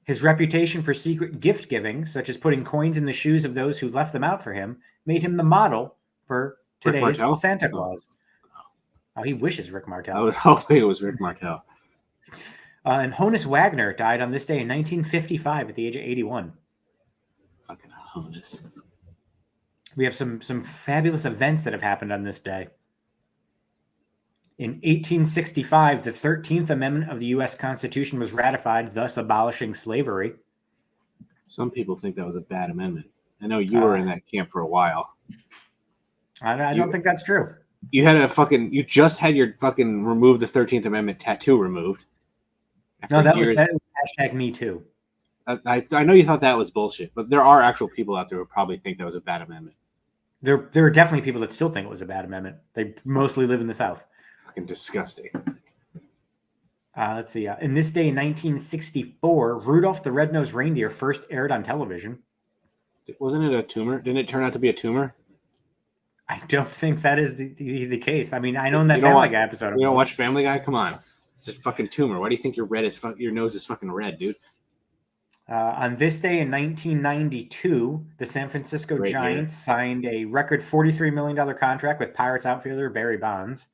S3: His reputation for secret gift giving, such as putting coins in the shoes of those who left them out for him, made him the model for today's Santa Claus. Oh, he wishes Rick Martel.
S2: I was hoping it was Rick Martel.
S3: And Honus Wagner died on this day in 1955 at the age of 81.
S2: Fucking Honus.
S3: We have some fabulous events that have happened on this day. In 1865, the 13th Amendment of the U.S. Constitution was ratified, thus abolishing slavery.
S2: Some people think that was a bad amendment. I know you were in that camp for a while.
S3: I don't think that's true.
S2: You just had your fucking remove the 13th Amendment tattoo removed.
S3: No, that was hashtag me too.
S2: I know you thought that was bullshit, but there are actual people out there who probably think that was a bad amendment.
S3: There are definitely people that still think it was a bad amendment. They mostly live in the South.
S2: Fucking disgusting.
S3: Let's see. In this day in 1964, Rudolph the Red-Nosed Reindeer first aired on television.
S2: Wasn't it a tumor? Didn't it turn out to be a tumor?
S3: I don't think that is the case. I mean, I know in that Family Guy episode.
S2: You don't watch Family Guy? Come on. It's a fucking tumor. Why do you think your nose is fucking red, dude?
S3: On this day in 1992, the San Francisco Giants signed a record $43 million contract with Pirates outfielder Barry Bonds.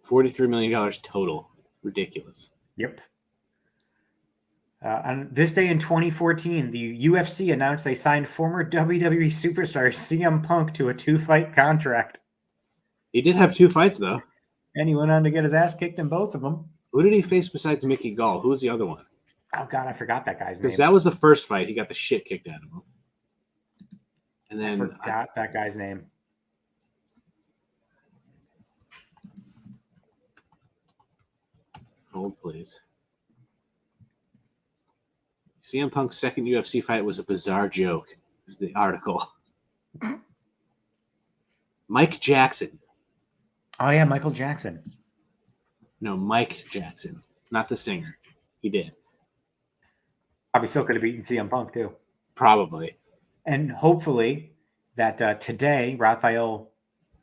S2: $43 million total. Ridiculous.
S3: Yep. On this day in 2014, the UFC announced they signed former WWE superstar CM Punk to a 2-fight contract.
S2: He did have 2 fights, though.
S3: And he went on to get his ass kicked in both of them.
S2: Who did he face besides Mickey Gall? Who was the other one?
S3: Oh, God, I forgot that guy's name.
S2: Because that was the first fight. He got the shit kicked out of him. And then
S3: I forgot that guy's name.
S2: Hold, please. CM Punk's second UFC fight was a bizarre joke, is the article. Mike Jackson.
S3: Oh, yeah, Michael Jackson.
S2: No, Mike Jackson, not the singer. He did.
S3: Probably still could have beaten CM Punk, too.
S2: Probably.
S3: And hopefully that today, Raphael,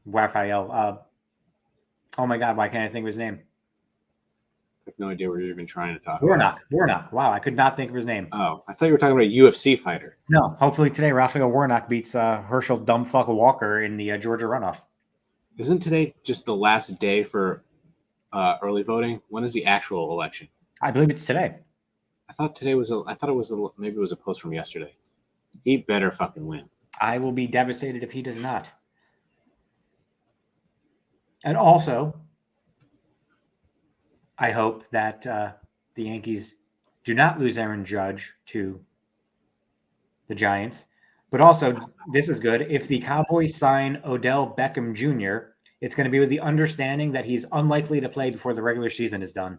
S3: oh my God, why can't I think of his name?
S2: I have no idea what you're even trying to talk
S3: Warnock.
S2: about.
S3: Warnock. Wow, I could not think of his name.
S2: Oh, I thought you were talking about a UFC fighter.
S3: No, hopefully today Raphael Warnock beats Herschel Dumbfuck Walker in the Georgia runoff.
S2: Isn't today just the last day for early voting? When is the actual election?
S3: I believe it's today.
S2: I thought today was. Maybe it was a post from yesterday. He better fucking win.
S3: I will be devastated if he does not. And also, I hope that the Yankees do not lose Aaron Judge to the Giants. But also, this is good. If the Cowboys sign Odell Beckham Jr., it's going to be with the understanding that he's unlikely to play before the regular season is done.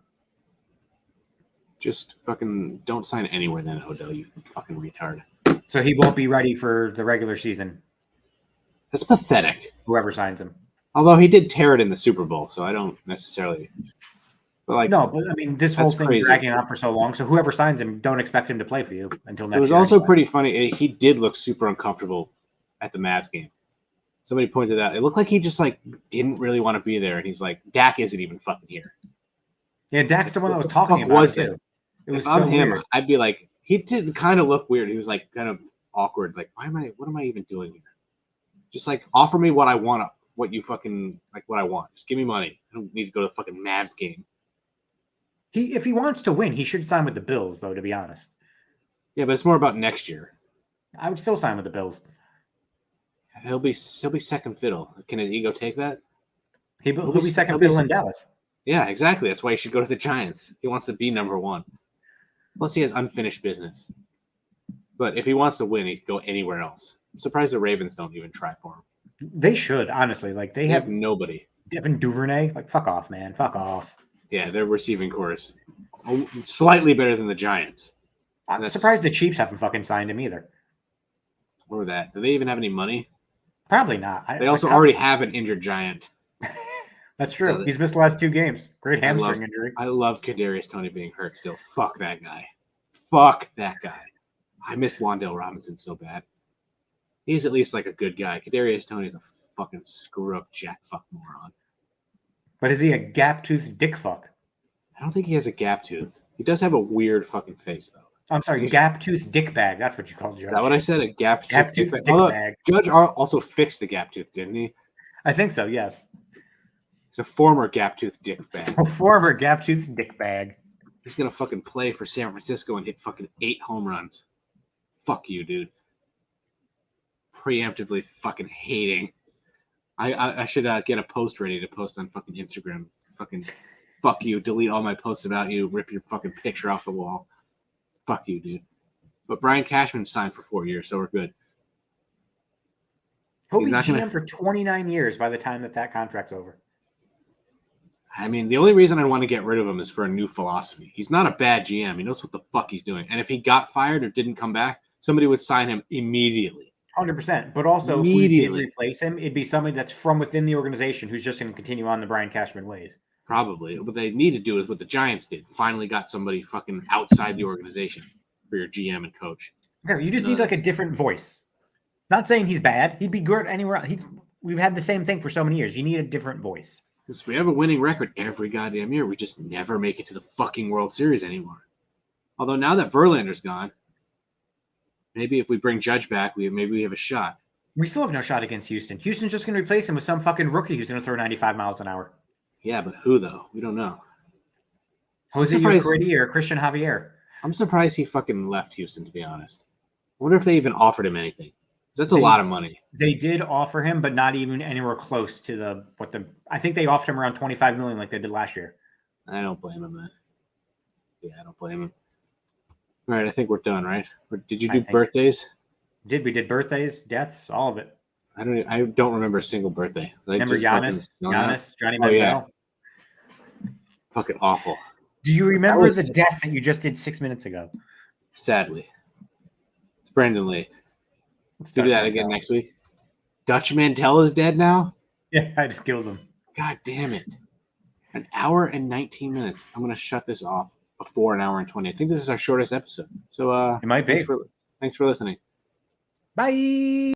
S2: Just fucking don't sign anywhere then, Odell, you fucking retard.
S3: So he won't be ready for the regular season.
S2: That's pathetic.
S3: Whoever signs him.
S2: Although he did tear it in the Super Bowl, so I don't necessarily. But like,
S3: no, but I mean, this whole thing
S2: crazy.
S3: Dragging on for so long. So whoever signs him, don't expect him to play for you until next year.
S2: It was also pretty funny. He did look super uncomfortable at the Mavs game. Somebody pointed out it looked like he just like didn't really want to be there, and he's like, Dak isn't even fucking here.
S3: Yeah, Dak's the one that was talking about it too. It was
S2: if I'm
S3: so
S2: him,
S3: weird.
S2: I'd be like, he did kind of look weird. He was like kind of awkward. Like, what am I even doing here? Just like offer me what I want, what you fucking like, what I want. Just give me money. I don't need to go to the fucking Mavs game.
S3: If he wants to win, he should sign with the Bills, though. To be honest.
S2: Yeah, but it's more about next year.
S3: I would still sign with the Bills.
S2: He'll be second fiddle. Can his ego take that?
S3: He'll be second fiddle in Dallas.
S2: Yeah, exactly. That's why he should go to the Giants. He wants to be number one. Plus, he has unfinished business. But if he wants to win, he can go anywhere else. I'm surprised the Ravens don't even try for him.
S3: They should, honestly. Like they have
S2: nobody.
S3: Devin Duvernay. Like, fuck off, man. Fuck off.
S2: Yeah, their receiving core is slightly better than the Giants.
S3: I'm surprised the Chiefs haven't fucking signed him either.
S2: Or that. Do they even have any money?
S3: Probably not.
S2: They also already have an injured Giant.
S3: That's true. So he's missed the last 2 games. Great hamstring injury.
S2: I love Kadarius Toney being hurt still. Fuck that guy. Fuck that guy. I miss Wan'Dale Robinson so bad. He's at least like a good guy. Kadarius Toney is a fucking screw up jack fuck moron.
S3: But is he a gap-toothed dick fuck?
S2: I don't think he has a gap tooth. He does have a weird fucking face though.
S3: I'm sorry, gap-toothed dick bag. That's what you call Judge.
S2: Is that what I said? A gap-toothed
S3: dick bag.
S2: Judge also fixed the gap tooth, didn't he?
S3: I think so, yes.
S2: He's a former gap-toothed dick bag.
S3: A former gap-toothed dick bag.
S2: He's going to fucking play for San Francisco and hit fucking 8 home runs. Fuck you, dude. Preemptively fucking hating. I should get a post ready to post on fucking Instagram. Fucking fuck you. Delete all my posts about you. Rip your fucking picture off the wall. Fuck you, dude. But Brian Cashman signed for 4 years, so we're good.
S3: He'll be GM for 29 years by the time that contract's over.
S2: I mean, the only reason I want to get rid of him is for a new philosophy. He's not a bad GM. He knows what the fuck he's doing. And if he got fired or didn't come back, somebody would sign him immediately.
S3: 100%. But also, if we did replace him, it'd be somebody that's from within the organization who's just going to continue on the Brian Cashman ways.
S2: Probably. What they need to do is what the Giants did. Finally got somebody fucking outside the organization for your GM and coach.
S3: Yeah, you just need like a different voice. Not saying he's bad. He'd be good anywhere else. We've had the same thing for so many years. You need a different voice.
S2: Because we have a winning record every goddamn year. We just never make it to the fucking World Series anymore. Although now that Verlander's gone, maybe if we bring Judge back, maybe we have a shot.
S3: We still have no shot against Houston. Houston's just going to replace him with some fucking rookie who's going to throw 95 miles an hour.
S2: Yeah, but who, though? We don't know.
S3: Jose Urquidy or Christian Javier.
S2: I'm surprised he fucking left Houston, to be honest. I wonder if they even offered him anything. That's a lot of money.
S3: They did offer him, but not even anywhere close to I think they offered him around $25 million like they did last year.
S2: I don't blame him, man. Yeah, I don't blame him. All right, I think we're done, right? Did you do birthdays?
S3: We did birthdays, deaths, all of it.
S2: I don't remember a single birthday.
S3: Remember Giannis, Johnny Manziel?
S2: Yeah. Fucking awful.
S3: Do you remember the death that you just did 6 minutes ago?
S2: Sadly. It's Brandon Lee. Let's do that again next week. Dutch Mantell is dead now?
S3: Yeah, I just killed him.
S2: God damn it. 1 hour and 19 minutes. I'm going to shut this off before 1 hour and 20. I think this is our shortest episode. So
S3: it might be.
S2: Thanks for listening.
S3: Bye.